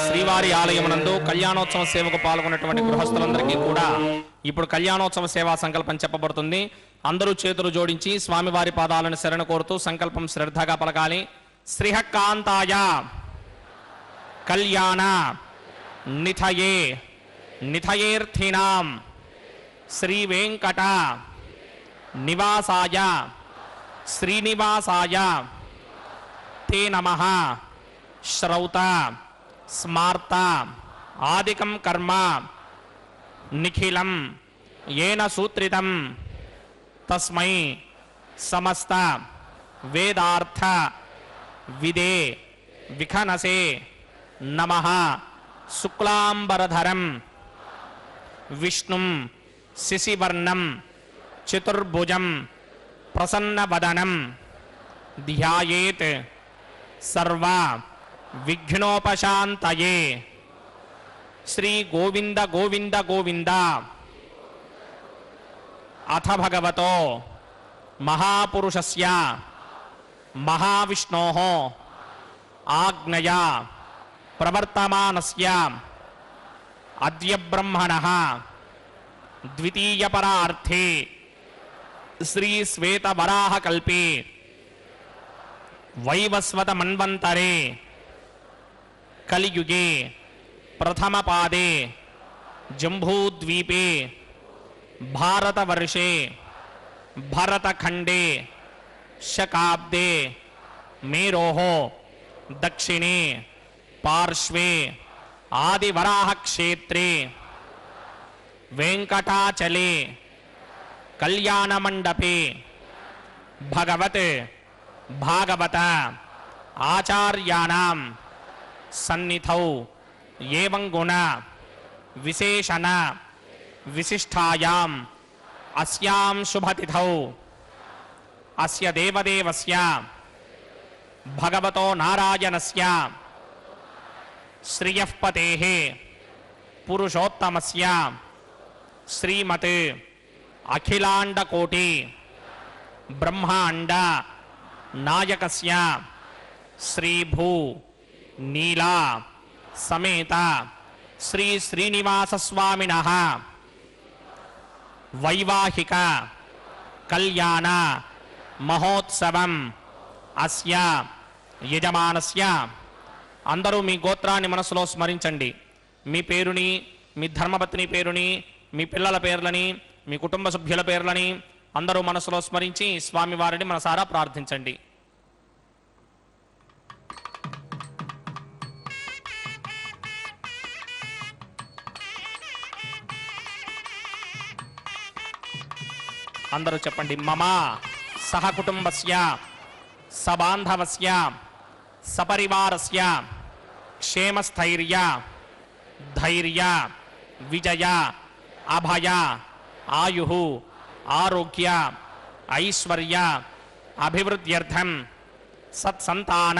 శ్రీవారి ఆలయమునందు కళ్యాణోత్సవ సేవకు పాల్గొన్నటువంటి గృహస్థులందరికీ కూడా ఇప్పుడు కళ్యాణోత్సవ సేవా సంకల్పం చెప్పబడుతుంది. అందరూ చేతులు జోడించి స్వామివారి పాదాలను శరణ కోరుతూ సంకల్పం శ్రద్ధగా పలకాలి. శ్రీహకాంతాయ కళ్యాణ నిథయే నిథయేర్థినాం శ్రీ వెంకట నివాసాయ శ్రీనివాసాయ తే నమః శ్రౌత స్మార్త ఆదికం కర్మ నిఖిలం ఏన సూత్రితం తస్మై సమస్త వేదార్థ విదే విఖనసే నమః శుక్లాంబరధరం విష్ణుం శశివర్ణం చతుర్భుజం ప్రసన్నవదనం ధ్యాయేత్ సర్వ విఘ్నోపశాంతయే. శ్రీ గోవింద గోవింద గోవింద. అథ భగవతో మహాపురుషస్య మహావిష్ణోః ఆజ్ఞయా ప్రవర్తమానస్య అద్య బ్రహ్మణః ద్వితీయపరార్థే శ్రీ శ్వేతవరాహకల్పే వైవస్వత మన్వంతరే కలియుగే ప్రథమపాదే జంబూద్వీపే భారతవర్షే భరతఖండే శకాబ్దే మేరోః దక్షిణే పార్శ్వే ఆదివరాహక్షేత్రే వెంకటాచలే కళ్యాణమండపే భగవత్ భాగవత ఆచార్యాణం సన్నిధౌ ఏవం గుణ విశేషణ విశిష్టాయాం అస్యాం శుభతిథౌ అస్య దేవదేవస్య భగవతో నారాయణస్య శ్రియఃపతేః పురుషోత్తమస్య శ్రీమత్ అఖిలాండకోటి బ్రహ్మాండ నాయకస్య శ్రీభూ నీలా సమేత శ్రీ శ్రీనివాస స్వామినః వైవాహిక కళ్యాణ మహోత్సవం అస్య యజమానస్య. అందరూ మీ గోత్రాన్ని మనసులో స్మరించండి. మీ పేరుని, మీ ధర్మపత్ని పేరుని, మీ పిల్లల పేర్లని, మీ కుటుంబ సభ్యుల పేర్లని అందరూ మనసులో స్మరించి స్వామివారిని మనసారా ప్రార్థించండి. అందరూ చెప్పండి. మమ సహకుటుంబస్య సబాంధవస్య సపరివారస్య క్షేమస్థైర్య ధైర్య విజయ అభయ ఆయు ఆరోగ్య ఐశ్వర్య అభివృద్ధ్యర్థం సత్సంతాన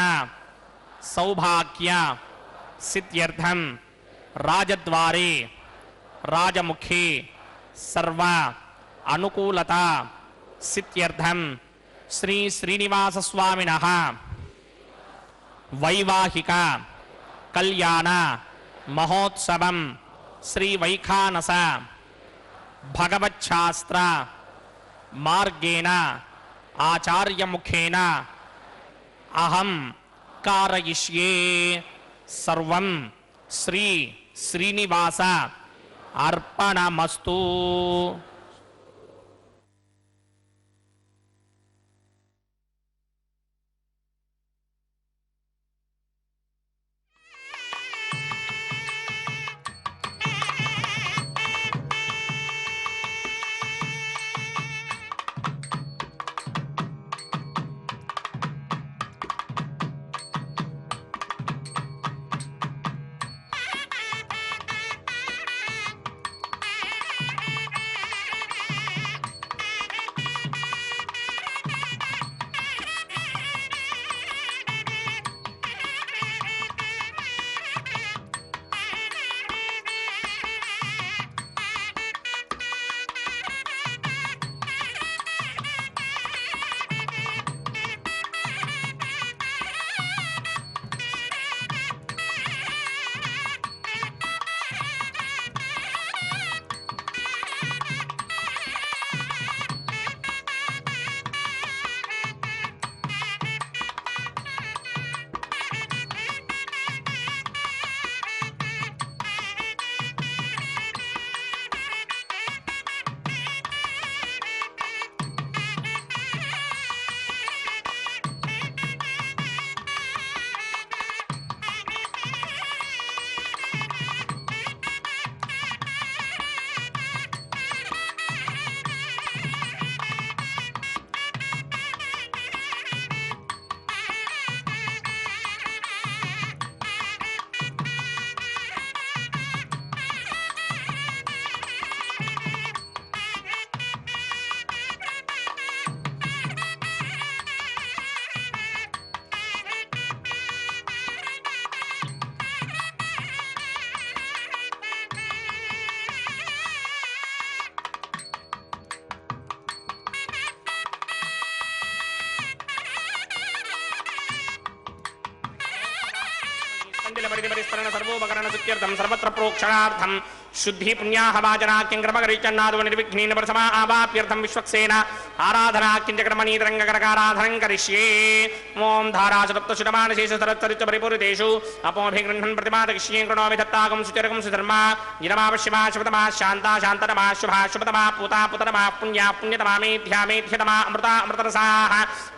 సౌభాగ్య సిద్ధ్యర్థం రాజద్వారే రాజముఖే సర్వ అనుకూలత సిద్ధ్యర్థం శ్రీ శ్రీనివాస స్వామినః వైవాహిక కళ్యాణ మహోత్సవం శ్రీ వైఖానస భగవచ్ఛాస్త్ర మార్గేణ ఆచార్యముఖేన అహం కారయిష్యే సర్వం శ్రీ శ్రీనివాస అర్పణమస్తు. సర్వోపకరణ సుత్యర్థం సర్వత్ర ప్రోక్షణార్థం శుద్ధి పుణ్యాహవాచనాఖ్యం క్రమగరీచన్నాదు నిర్విఘ్నేన ప్రసమా ఆవాప్యర్థం విశ్వక్సేన ఆరాధనాఖ్యం చక్రమణీతరంగకరకారాధనం కరిష్యే. ఓం ధారాశరప్తశుడమానశేష సరచ్చరిచ పరిపూరితేషు అపోభిగృహ్ణన్ ప్రతిమాదకిష్యే కృణోమి దత్తాగం సుచరకం సుధర్మా నిరమావశ్యమా శుభతమా శాంతా శాంతతమా శుభా శుభతమా పూతా పుతతమా పుణ్యా పుణ్యతమా మేధ్యా మేధ్యతమా అమృతా అమృతరసాః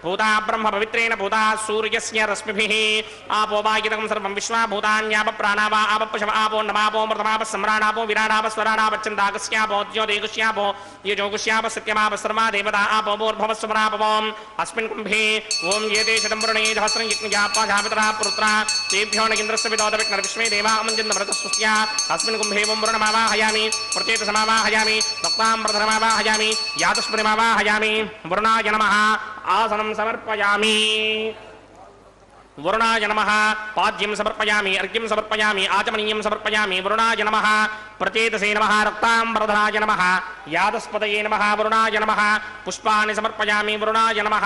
పూతా బ్రహ్మ పవిత్రేణ పూతా సూర్యస్య రశ్మిభిః ఆపో వాయుదకం సర్వం విశ్వా భూతాన్యాప ప్రాణావా ఆపపశవ ఆపో నమాపో మృతమాప సమ్రాణాపో విరాడాప స్వరాడాపచ్చందాగస్యాపో ద్యోదేగుష్యాపో యజోగుష్యాప సత్యమాప సర్వా దేవతా ఆపో భూర్భవస్వరాపవం అస్మిన్ కుంభే ఓం ఏతే శతం వరుణే సహస్రం యజ్ఞాపాధాపితరా పుత్రా తేభ్యో ఇంద్రస్య విదోదవిఘ్న విశ్వే దేవా అమంజన్న వ్రతస్వస్య అస్మిన్ కుంభే ఓం వరుణమావాహయామి ప్రచేత సమావాహయామి భక్తాంప్రధనమావాహయామి యాతస్పతిమావాహయామి వరుణాయ నమః ఆసనం సమర్పయామి. వరుణాయ నమః పాద్యం సమర్పయామి అర్ఘ్యం సమర్పయామి ఆచమనీయం సమర్పయామి. వరుణాయ నమః ప్రచేతసే నమః రక్తాంబరధరాయ నమః యాదస్పదయే నమః. వరుణాయ నమః పుష్పాన్ని సమర్పయామి. వరుణాయ నమః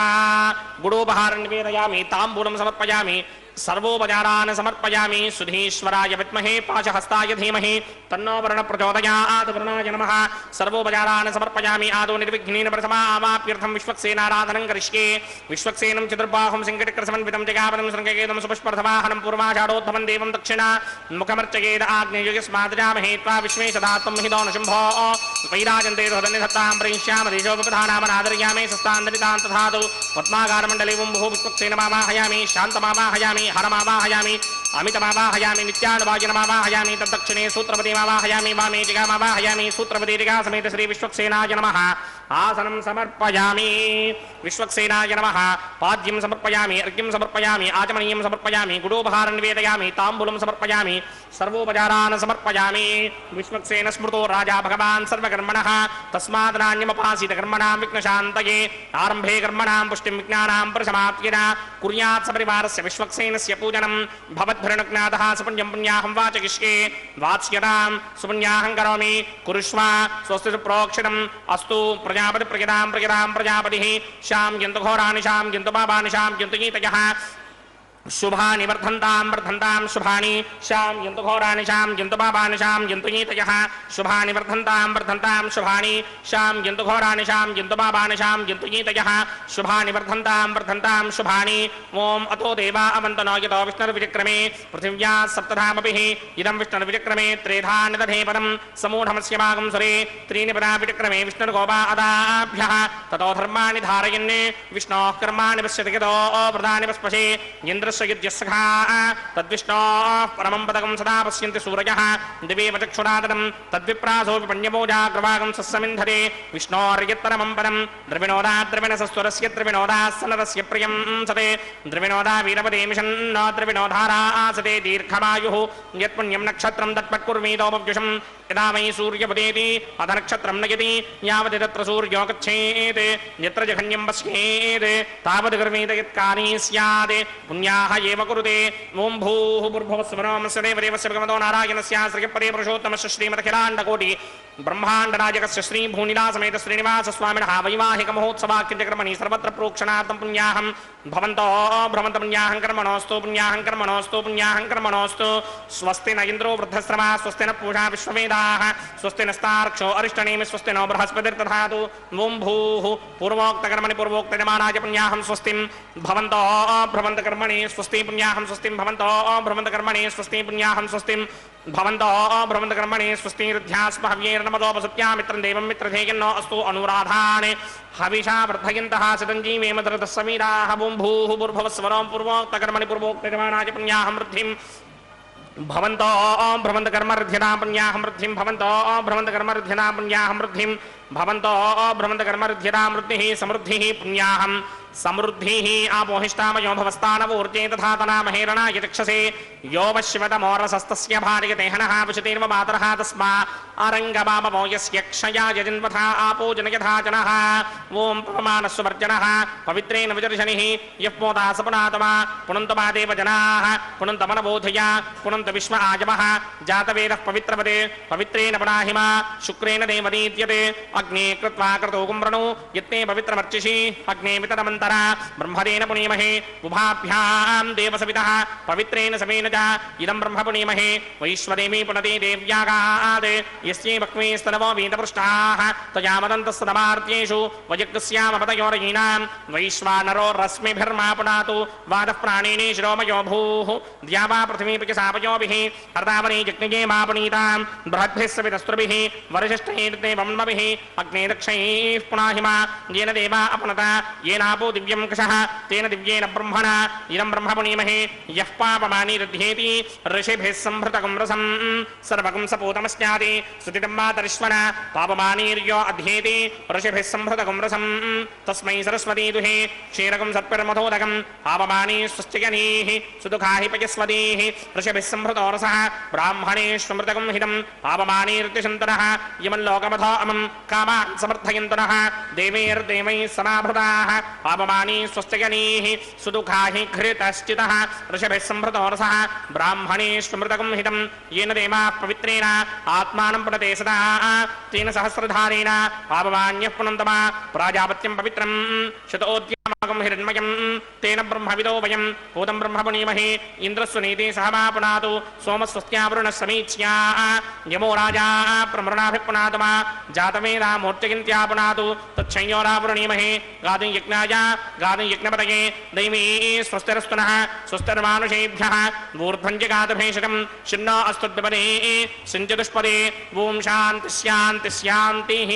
గుడోపహారం నివేదయామి. తాంబూలం సమర్పయామి. సర్వోపచారాన్ సమర్పయామి. సుధీశ్వరాయ విద్మహే పాశహస్తాయ ధీమహి తన్నో వరుణ ప్రచోదయాత్. వరుణాయ నమః సర్వోపచారాన్ సమర్పయామి. ఆదో నిర్విఘ్నేన ప్రసమా ఆవాప్యర్థం విశ్వక్సేనారాధనం కరిష్యే. విశ్వక్సేనం చతుర్బాహుం సింకటికరసమన్వితం జగాపదం శృంగకేతం సుపుష్పర్ధవాహనం పూర్వాషాఢోత్తమం దేవం దక్షిణ ముఖమర్చయేద ఆగ్నేయుగస్మాదజామహే త్వా విశ్వేశదాత్వం హిదో నశుంభో వైరాజంతే సదన్నిధత్తాం ప్రేష్యామ దేశోపధానామనాదర్యామే సస్తాందరితాం తథాదు. పద్మాకారమండలేవం భూ విశ్వక్సేనమావాహయామి. శాంతమావాహయామి. హరమావాహయామి. अमितमावाहयामि नित्यानुभाजनमावाहयामि तद्दक्षिणे सूत्रपतिमावाहयामि वामे जिगामावाहयामि सूत्रपतिजिगा समेत श्री विश्वक्सेनाय नमः आसनं समर्पयामि विश्वक्सेनाय नमः पाद्यं समर्पयामि अर्घ्यं समर्पयामि आचमनीयं समर्पयामि गुडोपहारं निवेदयामि ताम्बूलं समर्पयामि सर्वोपचारान् समर्पयामि विश्वक्सेन स्मृतो राजा भगवान् सर्वकर्मणः तस्मात् नान्यमपासीत कर्मणां विघ्नशान्तये आरम्भे कर्मणां पुष्टिं विज्ञानां परिसमाप्तिः कुर्यात् सपरिवारस्य विश्वक्सेनस्य पूजनं भवद्भरणज्ञातः सुपुण्यं पुण्याहं वाचयिष्ये वाच्यतां सुपुण्याहं करोमि कुरुष्व स्वस्ति प्रोक्षितम् अस्तु प्रजापति प्रजतां प्रजापतिः शां यन्तु घोराणि शां यन्तु पापानि शां यन्तु गीतयः शुभानि वर्धन्तां शुभानि शां यन्तु घोराणि शां यन्तु पापानि शां यन्तु गीतयः शुभानि वर्धन्तां शुभानि शां यन्तु घोराणि शां यन्तु पापानि शां यन्तु गीतयः शुभानि वर्धन्तां शुभानि ओम अतो देवा अवन्तनो यतो विष्णुर्विचक्रमे पृथिव्या सप्तधामभिः इदं विष्णुर्विचक्रमे त्रेधा निदधे पदं समूढमस्य भागं सुरे त्रीणि पदा विचक्रमे विष्णुर्गोपा अदाभ्यः ततो धर्माणि धारयन् विष्णोः कर्माणि पश्यति यतो प्रदानि पस्पशे इन्द्र यद्यस्सखा तद्विष्णोः परमं पदकं सदा पश्यन्ति सूरजः दिवेव चक्षुरादनं तद्विप्रासो विपण्यभोजाग्रवागं सस्समिन्धते विष्णोर्यत्परमं पदं द्रविणोदा द्रविणसस्वरस्य द्रविणोदास्सनरस्य प्रियं सते द्रविणोदा वीरपदे मिषन्नो द्रविणोधारासते दीर्घमायुः यत्पुण्यं नक्षत्रं तत्पट्कुर्मीतोपव्युषं यदा वै सूर्यपदेति अथ नक्षत्रं नयति यावत् तत्र सूर्यो गच्छेत् यत्र जघन्यं पश्येत् तावत् कर्मेत यत्कार्ये स्यात् पुण्या एव कुरुते ओं भूः भूर्भुवस्वरोमस्य देवदेवस्य भगवतो नारायणस्य श्रीपदे पुरुषोत्तमस्य श्रीमदखिलाण्डकोटि ब्रह्माण्डराजकस्य श्री भूनिला समेत श्रीनिवास स्वामिनः वैवाहिक महोत्सवाख्यकर्मणि सर्वत्र प्रोक्षणार्थं पुण्याहं भवन्तो भ्रमन्त पुण्याहं कर्मणोऽस्तु स्वस्ति न इन्द्रो वृद्धश्रवा स्वस्ति न पूषा विश्ववेदाः स्वस्ति नस्तार्क्ष्यो अरिष्टनेमि स्वस्ति नो बृहस्पतिर्दधातु ओं भूः पूर्वोक्तकर्मणि पूर्वोक्तयजमानाय पुण्याहं स्वस्तिं भवन्तो भ्रमन्त कर्मणि स्वस्ति पुण्याहं स्वस्तिं भवन्तो भ्रमन्त कर्मणि स्वस्ति पुण्याहं स्वस्तिं भवन्तो भ्रमन्त कर्मणि स्वस्ति रुद्ध्यास्म हव्यैर्नमदोपसुत्या मित्रं देवं मित्रधेयन्नो अस्तु अनुराधाने हविषा वर्धयन्तः सितञ्जीवेम दरदस्समीराः ओं भूः भूर्भुवस्वरों पूर्वोक्तकर्मणि पूर्वोक्तयजमानाय पुण्याहं वृद्धिं भवन्तो भ्रमन्त कर्मर्ध्यतां पुण्याहं वृद्धिं भवन्तो भ्रमन्त कर्मर्ध्यतां पुण्याहं वृद्धिं भवन्तो भ्रमन्त कर्मर्ध्यतां वृद्धिः समृद्धिः पुण्याहं समृद्धिः आपोहिष्टामयो भवस्तानवूर्जे तथा तनामहेरणाय चक्षसे यो वश्यवतमोरसस्तस्य भार्यते हनः वशतेर्व मातरः तस्मा आरङ्गबामवो यस्य क्षयाय जन्मथा आपो जनयथा जनः ओं पवमानस्वर्जनः पवित्रेण विजर्शनिः यः पोता सपुनातमा पुनन्तमा देव जनाः पुनन्तमनबोधया पुनन्त विश्व आजमः जातवेदः पवित्रवदे पवित्रेण पुनाहिमा शुक्रेण देवदीत्यते अग्ने कृत्वा क्रतो कुम्रणो यत्ते पवित्रमर्चिषि अग्ने वितरमन्तरा ब्रह्मदेन पुनीमहे उभाभ्यां देवसवितः पवित्रेण समेन च इदं ब्रह्म पुनीमहे वैश्वदेवी पुनते देव्यागात् यस्यै वक्मे स्तनवो वीतपृष्टाः तयामदन्तस्तदमार्त्येषु वयक्स्यामपतयोरयीनां वैश्वानरो रश्मिभिर्मा पुनातु वादः प्राणेने शिरोमयो भूः द्यावा पृथिवीपि सापयोभिः अर्दावने जज्ञे मा पुनीतां बृहद्भिः सवितस्त्रुभिः वरिष्ठैर्देवम्नभिः अग्ने दक्षैः पुनाहिमा येन देवा अपनता येनापो दिव्यं कषः तेन दिव्येन ब्रह्मणा इदं ब्रह्म पुनीमहे यः पापमानि रुध्येति ऋषिभिः संभृतकं रसं सर्वकं सपूतमस्याति सुतितं मातरिश्वना पापमानीर्यो अध्येति ऋषिभिः संभृतकं रसं तस्मै सरस्वती दुहे क्षीरकं सत्पिर्मथोदकं पापमानी स्वस्तिजनीः सुदुःखाहि पयस्वतीः ऋषिभिः संभृतो रसः ब्राह्मणेष्वमृतकं हितं पापमानीर्तिशन्तरः यमल्लोकमथो अमं कामान् समर्थयन्तनः देवैर्देवैः समाभृताः पापमानी स्वस्तिजनीः सुदुःखाहि घृतश्चितः ऋषभिः संभृतो रसः ब्राह्मणेष्वमृतकं हितं येन देवाः पवित्रेण आत्मानं पुनते सदा तेन सहस्रधारेण पापमान्यः पुनन्तमा प्राजापत्यं पवित्रं शतोद्यामकं हिरण्मयं तेन ब्रह्मविदो वयं भूतं ब्रह्म पुनीमहे इन्द्रस्वनीति सह मा पुनातु सोमस्वस्त्यावरुणः समीच्या यमो राजा प्रमृणाभिः पुनातमा जातवेदा मूर्तिगिन्त्या पुनातु तच्छंयोरावृणीमहे गादुं यज्ञाय गादुं यज्ञपतये दैवी स्वस्तिरस्तुनः स्वस्तिर्मानुषेभ्यः ऊर्ध्वञ्जगातभेषजं शिन्नो अस्तुद्विपदे सिञ्चतुष्पदे ओं शान्ति शान्ति शान्तिः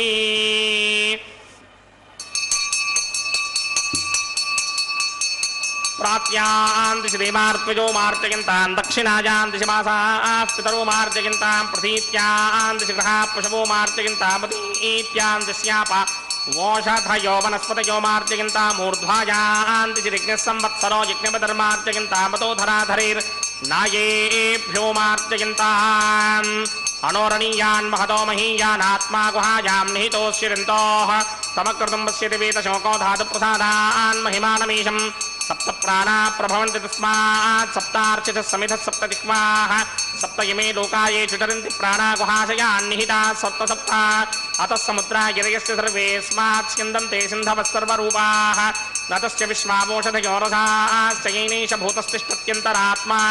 प्रात्यां दिशि देवार्त्वजो मार्जयन्तां दक्षिणायां दिशि मासाः पितरो मार्जयन्तां प्रतीत्यां दिशि गृहाः पशवो मार्जयन्तां मतीत्यां दिश्यापा वोषधयो वनस्पतयो मार्जयन्तां मूर्ध्वायां दिशि यज्ञः संवत्सरो यज्ञपदर्मार्जयन्तां मतो धराधरेर्नायेभ्यो मार्जयन्ताम् अनोरणीयान् महतो महीयानात्मा गुहायां निहितोऽस्यरिन्तोः तमकृतं पश्यति वेदशोको धातुप्रसादान् महिमानमीशम् सप्त प्राणा प्रभवन्ति तस्मात् सप्तार्चितः समिधः सप्त जिह्वाः सप्त इमे लोकाये चुचरन्ति प्राणा गुहाशयान् निहिताः सप्त सप्त अतः समुद्रा गिरयस्य सर्वेऽस्मात् स्यन्दन्ते सिन्धवः सर्वरूपाः ततश्च विश्वावोषधयो रसाश्च येनैष भूतस्तिष्ठत्यन्तरात्मा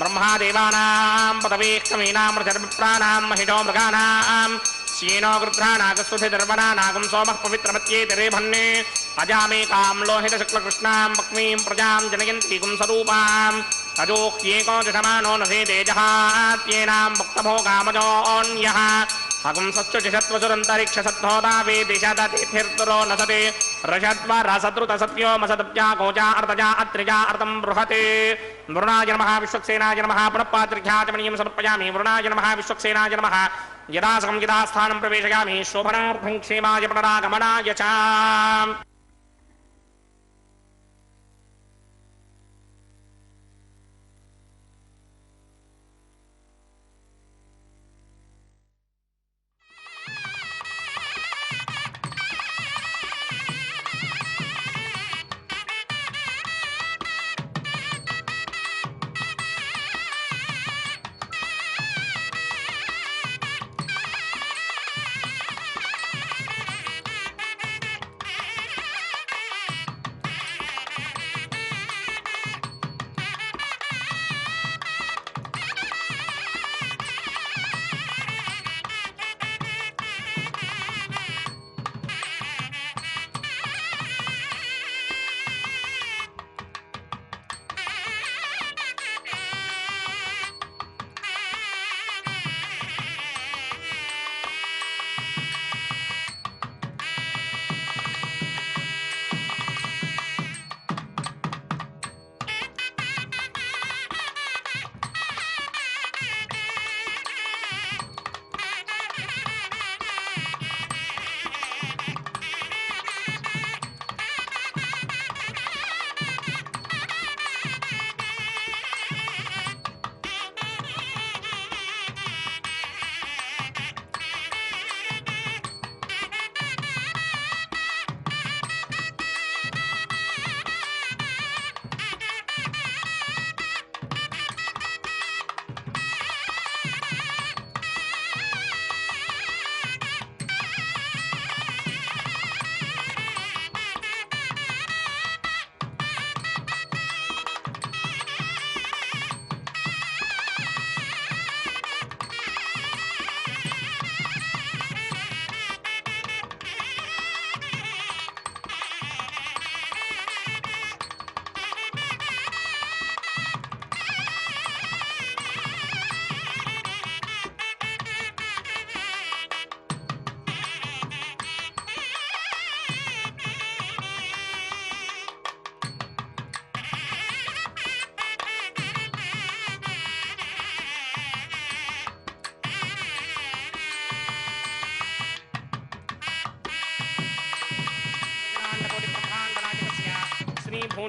ब्रह्मा देवानां पदवेः कवीनामृतर्विप्राणां महिषो मृगाणां श्येनो गृध्रानागस्वधिर्वणानागं सोमः पवित्रमत्येति रेभन्ने अजामेकां लोहितशुक्लकृष्णां पक्मीं प्रजां जनयन्तीकुं स्वरूपाम् अजोह्येको जषमानो नभे तेजहात्येनां भक्तभोगामजोऽन्यः हगुंसश्चुषत्वसुरन्तरिक्षसद्धोदा वेदिशदतिथिर्तुरो नसते रषद्वरसद्रुतसत्यो मसदप्या कोजा अर्तजा अत्रिजा अर्तं बृहते वरुणाय नमः विश्वक्सेनाय नमः पुनः पात्रिख्याचमनीयं समर्पयामि वरुणाय नमः विश्वक्सेनाय नमः यदा सकं यदा स्थानं प्रवेशयामि शोभनार्थं क्षेमाय पुनरागमनाय च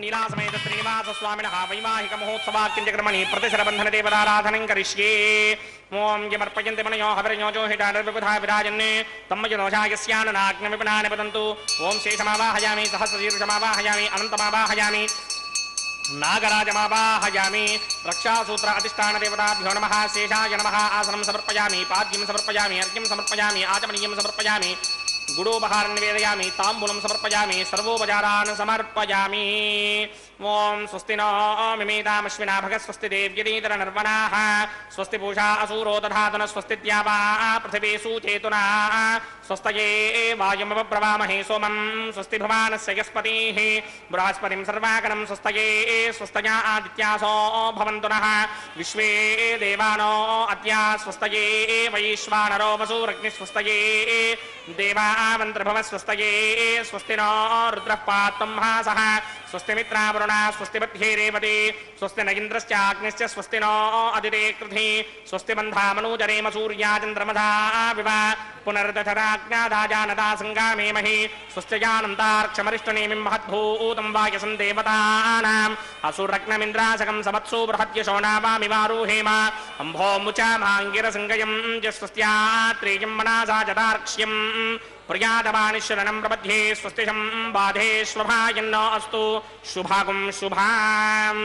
नीलासमेत श्रीनिवास स्वामिनः वैवाहिक महोत्सवाक्यक्रमणि प्रतिशरबन्धन देवताराधनं करिष्ये ओं यमर्पयन्ति मनयो हविर्योजो हिटानिर्विबुधा विराजन्ने तम्मजनोषायस्याननाग्नविपणानि पतन्तु ओं शेषमावाहयामि सहस्रशीर्षमावाहयामि अनन्तमावाहयामि नागराजमावाहयामि रक्षासूत्र अधिष्ठान देवताभ्यो नमः शेषाय नमः आसनं समर्पयामि पाद्यं समर्पयामि अर्घ्यं समर्पयामि आचमनीयं समर्पयामि गुडोपहारं निवेदयामि ताम्बूलं समर्पयामि सर्वोपचारान् समर्पयामि ओं स्वस्ति नो मिमेतामश्विना भगः स्वस्ति देव्यतीतर निर्वनाः स्वस्ति पूषा असूरो दधातुनः स्वस्ति द्यावा पृथिवी सुचेतुना स्वस्तये वायुमवप्रवामहे सोमं स्वस्ति भवानस्य यस्पतिः बृहस्पतिं सर्वाकरं स्वस्तये स्वस्तया आदित्यासो भवन्तु नः विश्वे देवानो अद्या स्वस्तये वैश्वानरो वसुरग्निः स्वस्तये देवा మంత్రభవ స్వస్తయే స్వస్తి నో రుద్రః పాత్వం మహాసః స్వస్తి మిత్రావరుణ స్వస్తి బధ్యేరేవతి స్వస్తి న ఇంద్రశ్చాగ్నిశ్చ స్వస్తి నో అదితే కృధి స్వస్తి బంధామనూజరేమ సూర్యాచంద్రమధా వివ పునర్దశరాజ్ఞాదాజానదా సంగామేమహి స్వస్త్యజానంతార్క్షమరిష్టనేమిం మహద్భూతం వాయసం దేవతానాం అసురగ్నమింద్రాసకం సమత్సు బృహద్యశోనావామివారుహేమ అంభోముచామాంగిరసంగయం స్వస్త్యాత్రేయం మనాసా జదార్క్ష్యం ప్రియాదవానిశ్వరణం ప్రబध्ये స్వస్తిషం బాధే స్వభాయన్నో అస్తు శుభాగం శుభాం.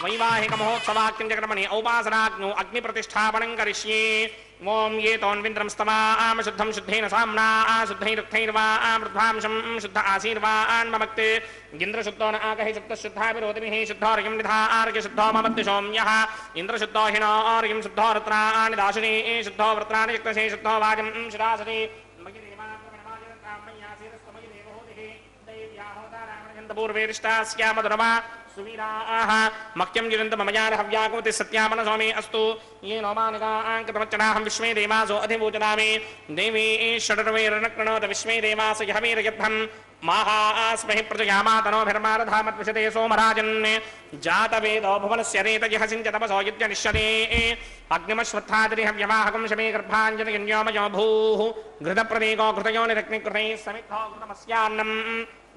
వైవాహిక మహోత్సవాక్యం జగన్మణి ఔపాసనాగ్ను అగ్ని ప్రతిష్టాపనం కరిష్యే ఓం ఏ తోన్వింద్రం స్తమాం శుద్ధం శుద్ధేన సామ్నా శుద్ధైరుక్తైర్వా మృద్వాంశం శుద్ధ ఆశీర్వాన్మమక్తే ఇంద్రశుద్ధో నాగహి శుద్ధశుద్ధా విరోధిభిః శుద్ధోర్యం నిధార్య శుద్ధో మమత్తి సౌమ్యః ఇంద్రశుద్ధో హినోర్యం శుద్ధో రత్నాని దాశునే శుద్ధో వృత్రాని యుక్తసే శుద్ధో వాజం శిరాసనే పూర్వేరిష్టాస్యామధురమా సువీరాః మక్యం జిరంతమమయాన హవ్యాకమతి సత్యామన స్వామి అస్తు ये नोमानिकाङ्कृतमच्चनाहं विश्वे देवासो अधिभूचनामि देवी षडर्वैर्नक्रणोत विश्वे देवास यहवीर्यद्धं माहास्महि प्रजयामातनोभिर्मारधामद्विषते सोमराजन् जातवेदो भुवनस्य रेतयः सिञ्चतपसो युज्यनिष्यते अग्निमश्वत्थादिहव्यवाहकं शमे गर्भाञ्जनयन्योमयो भूः घृतप्रदीको घृतयोनिरग्निकृतैः समिद्धो घृतमस्यान्नम्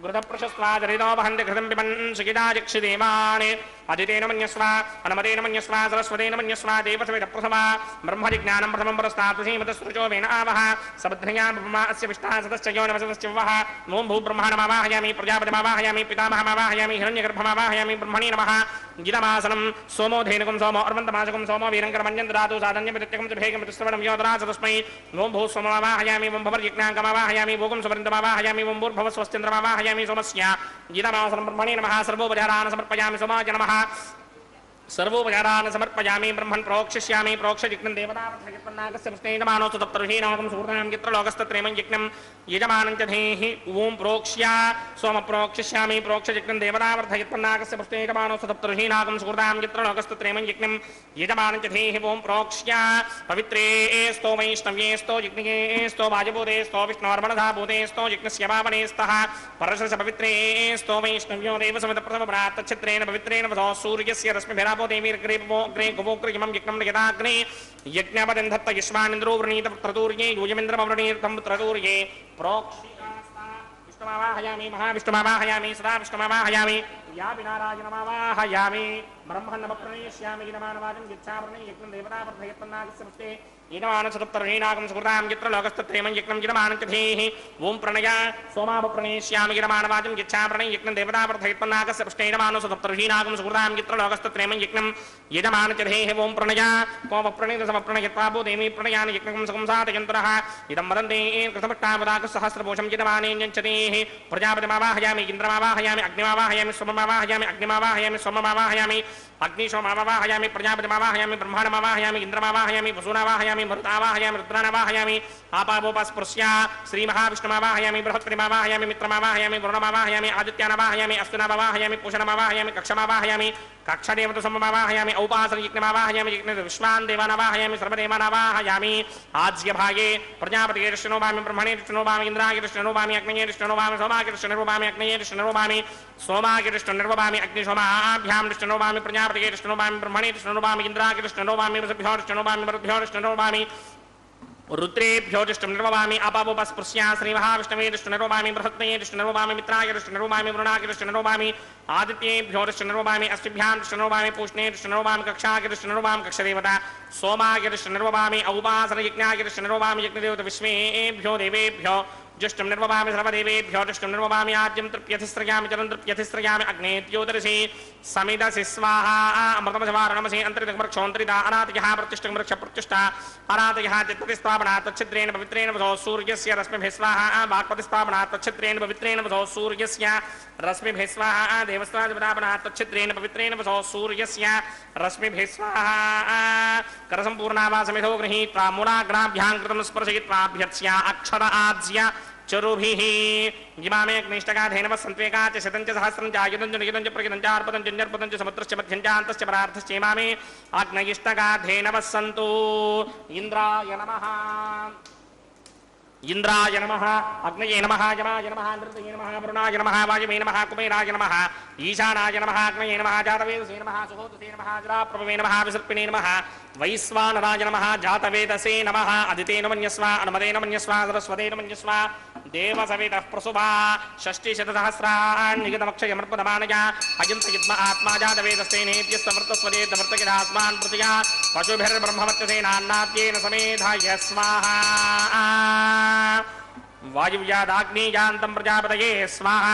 घृतप्रशस्वाजरितो वहन्ति घृतं पिबन् सुखिताजक्षिदेवान् अदितेन मन्यस्व अनुमतेन मन्यस्व सरस्वतेन मन्यस्व देवसविदप्रथमा ब्रह्मजिज्ञानं प्रथमं पुरस्तात्सीमतसृजो वेन आवः सबध्र्या ब्रह्मा अस्य विष्टाः सदश्च यो नमसदश्च वः ॐ भूब्रह्माणमावाहयामि प्रजापतिमावाहयामि पितामहमावाहयामि हिरण्यगर्भमावाहयामि ब्रह्मणे नमः गिदमासनं सोमो धेनुकं सोमो अर्वन्तमासकं सोमो वीरङ्करमञ्जन् ददातु साधन्यप्रत्यकं च भेगं चतुस्रवणं योदरास तस्मै ॐ भूस्वमावाहयामि ॐ भवर्यज्ञाङ्कमावाहयामि भोगं सुवृन्दमावाहयामि ॐ भूर्भवस्वस्तिन्द्रमावाहयामि सोमस्य गिदमासनं ब्रह्मणे नमः सर्वोपचारान् समर्पयामि सोमाय नमः सर्वोपचारान् समर्पयामि ब्रह्मन् प्रोक्षिष्यामि प्रोक्षयज्ञं देवतावर्थयत्पन्नाकस्य पुष्णेयमानोऽस्तु तप्तऋषीणाकं सुहृदां यत्र लोकस्तत्रेमं यज्ञं यजमानं च धेहि ॐ प्रोक्ष्या सोम प्रोक्षिष्यामि प्रोक्षयज्ञं देवतावर्थयत्पन्नाकस्य पुष्णेयमानोऽस्तु तप्तऋषीणाकं सुहृदां यत्र लोकस्तत्रेमं यज्ञं यजमानं च धेहि ॐ प्रोक्ष्या पवित्रे स्तो वैष्णव्ये स्तो यज्ञे स्तो वाजभूते स्तो विष्णोर्मणधा भूते स्तो यज्ञस्य पावने स्तः परशस पवित्रे स्तो वैष्णव्यो देवसमितप्रथमप्रातच्छित्रेण पवित्रेण वसो सूर्यस्य रश्मिभिरा देवीर्ग्रे गोक्रियमं यज्ञं यदाग्ने यज्ञपतिं दत्त युष्मानिन्द्रो वृणीत त्रतूर्ये यूयमिन्द्रमवृणीतं त्रतूर्ये प्रोक्षिकास्ता विष्णुमावाहयामि महाविष्णुमावाहयामि सदा विष्णुमावाहयामि या विनारायणमावाहयामि ब्रह्मन्नमप्रणेष्यामि गिरमानवाजं यच्छावृणे यज्ञं देवतावर्धयत्पन्नागस्य ईनमानसतप्तर्हीनाकं सुकृतां यत्र लोकस्तत्रेमं यज्ञं गिरमानं च धेहि ॐ प्रणया सोमापप्रणेष्यामि गिरमानवाजं यच्छावृणे यज्ञं देवतावर्धयत्पन्नागस्य पुष्णेनमानसतप्तर्हीनाकं सुकृतां यत्र लोकस्तत्रेमं यज्ञं यजमानं च धेहि ॐ प्रणया कोमप्रणीतसमप्रणयत्वापो देवी प्रणयानि यज्ञं संसादयन्तरः इदं वदन्ते कृतभट्टावदाकसहस्रपोषं यजमानेञ्चतेः प्रजापतिमावाहयामि इन्द्रमावाहयामि अग्निमावाहयामि सोममावाहयामि अग्निमावाहयामि सोममावाहयामि अग्निशोमावाहयामि प्रजापतिमावाहयामि ब्रह्माणमावाहयामि इन्द्रमावाहयामि वसुनावाहयामि मरुतावाहयामि रुद्रानावाहयामि आपावोपस्पृश्या श्रीमहाविष्णुमावाहयामि बृहस्पतिमावाहयामि मित्रमावाहयामि वरुणमावाहयामि आदित्यानावाहयामि अश्विनामावाहयामि पूषणमावाहयामि कक्षमावाहयामि कक्षदेवतसममावाहयामि औपासनयज्ञमावाहयामि विश्वान् देवानावाहयामि सर्वदेवानावाहयामि आज्यभागे प्रजापतिगे कृष्णोभामि ब्रह्मणे कृष्णोभामि इन्द्राय कृष्णोभामि अग्नये कृष्णोभामि सोमाय कृष्णोभामि अग्नये कृष्णोभामि सोमाय कृष्णोभामि अग्निशोमाभ्यां कृष्णोभामि प्रजापतिगे कृष्णोभामि ब्रह्मणे कृष्णोभामि इन्द्राय कृष्णोभामि वसुभ्यो कृष्णोभामि मरुद्भ्यो कृष्णोभामि रुद्रेभ्यो दृष्टनिर्ववामि अपावोपस्पृश्या श्रीमहाविष्णवे दृष्टनिर्ववामि बृहत्तये दृष्टनिर्ववामि मित्राय दृष्टनिर्ववामि वरुणाय दृष्टनिर्ववामि आदित्येभ्यो दृष्टनिर्ववामि अष्टिभ्यां दृष्टनिर्ववामि पूष्णे दृष्टनिर्ववामि कक्षाय दृष्टनिर्ववामि कक्षदेवता सोमाय दृष्टनिर्ववामि औपासनयज्ञाय दृष्टनिर्ववामि यज्ञदेवता विश्वेभ्यो देवेभ्यो जुष्टं निर्ववामि सर्वदेवेभ्यो जुष्टं निर्ववामि आद्यं तृप्यधिस्रयामि चरं तृप्यधिस्रयामि अग्नेत्योदर्शि समिदसि स्वाहा अमृतमसवारणमसि अन्तरितमृक्षोऽन्तरिता अनातयः प्रतिष्ठं वृक्षप्रतिष्ठा अनातयः चित्ततिस्थापना तच्छिद्रेण पवित्रेण वसो सूर्यस्य रश्मिभिः स्वाहा वाक्पतिस्थापना तच्छिद्रेण पवित्रेण वसो सूर्यस्य रश्मिभिः स्वाहा देवस्त्रादिपदापना तच्छिद्रेण पवित्रेण वसो सूर्यस्य रश्मिभिः स्वाहा करसम्पूर्णावासमिधो गृहीत्वा मूलाग्राभ्यां कृतं स्पर्शयित्वाभ्यर्च्या अक्षर आज्य चरुभिः इमामे अग्निष्टकाधेन वसन्त्वेका च शतं च सहस्रं च आयुधं च नियुधं च प्रयुधं च अर्पदं च जर्पदं च समुद्रश्च मध्यं च अन्तश्च परार्थश्च इमामे अग्निष्टकाधेन वसन्तु इन्द्राय नमः इंद्राय नमः अग्नये नमः यमाय नमः नृतये नमः वरुणाय नमः वायवे नमः कुबेराय नमः ईशानाय नमः अग्नये नमः जातवेदसे नमः सुहोतसे नमः जराप्रभवे नमः विसर्पिणे नमः वैश्वानराय नमः जातवेदसे नमः अदितेन मन्यस्व अनुमतेन मन्यस्व सरस्वतेन मन्यस्व देवसवितः प्रसुभा षष्टिशतसहस्राण्यमर्पदमानया अजिंसयुग्म आत्मा जातवेदस्तेनेत्यस्वृतस्वदेतवर्तकिरास्मान् प्रतिया पशुभिर्ब्रह्मवत्यसेनान्नाद्येन समेधाय स्वाहा వాయువ్యాదాగ్నేయాంతం ప్రజాపతయే స్వాహ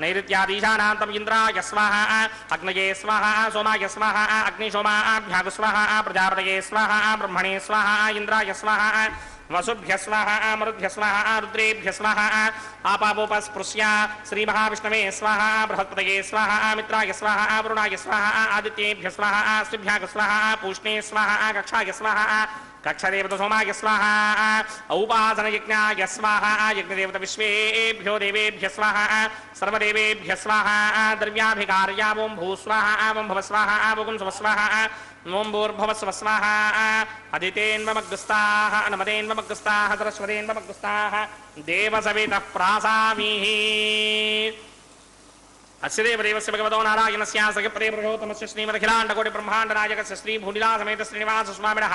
నైరుత్యాదీశానాంతం ఇంద్రాయ స్వాహ అగ్నయే స్వాహ సోమాయ స్వాహ అగ్నిశోమాభ్యాగు స్వాహ ప్రజాపతయే స్వాహ బ్రహ్మణే స్వాహ ఇంద్రాయ స్వాహ వసుభ్య స్వాహ మరుభ్య స్వాహ రుద్రేభ్య స్వాహ ఆపాపోపస్పృశ్య శ్రీ మహావిష్ణవే స్వాహ బృహస్పతయే స్వాహ మిత్రాయ స్వాహ వరుణాయ స్వాహ ఆదిత్యేభ్య స్వాహ శ్రీభ్యాగ స్వాహ పూష్ణే స్వాహ కక్షాయ స్వాహ కక్షదేవత సోమాయ స్వాహ ఔపాసన యజ్ఞాయ స్వాహ యజ్ఞదేవత విశ్వేభ్యో దేవేభ్య స్వాహ సర్వదేవేభ్య స్వాహ ద్రవ్యాభికార్య ఓం భూ స్వాహ ఓం భవ స్వాహ ఓం శుభ స్వాహ ఓం భూర్భవ స్వ స్వాహ అదితేన్వమగ్రస్తాః అనమదేన్వమగ్రస్తాః సరస్వతేన్వమగ్రస్తాః దేవసవితః ప్రాసామిః అస్య దేవదేవస్య భగవతో నారాయణస్య సగపదే పురుషోత్తమస్య శ్రీమదఖిలాండకోటి బ్రహ్మాండనాయకస్య శ్రీ భూనిలాసమేత శ్రీనివాస స్వామినః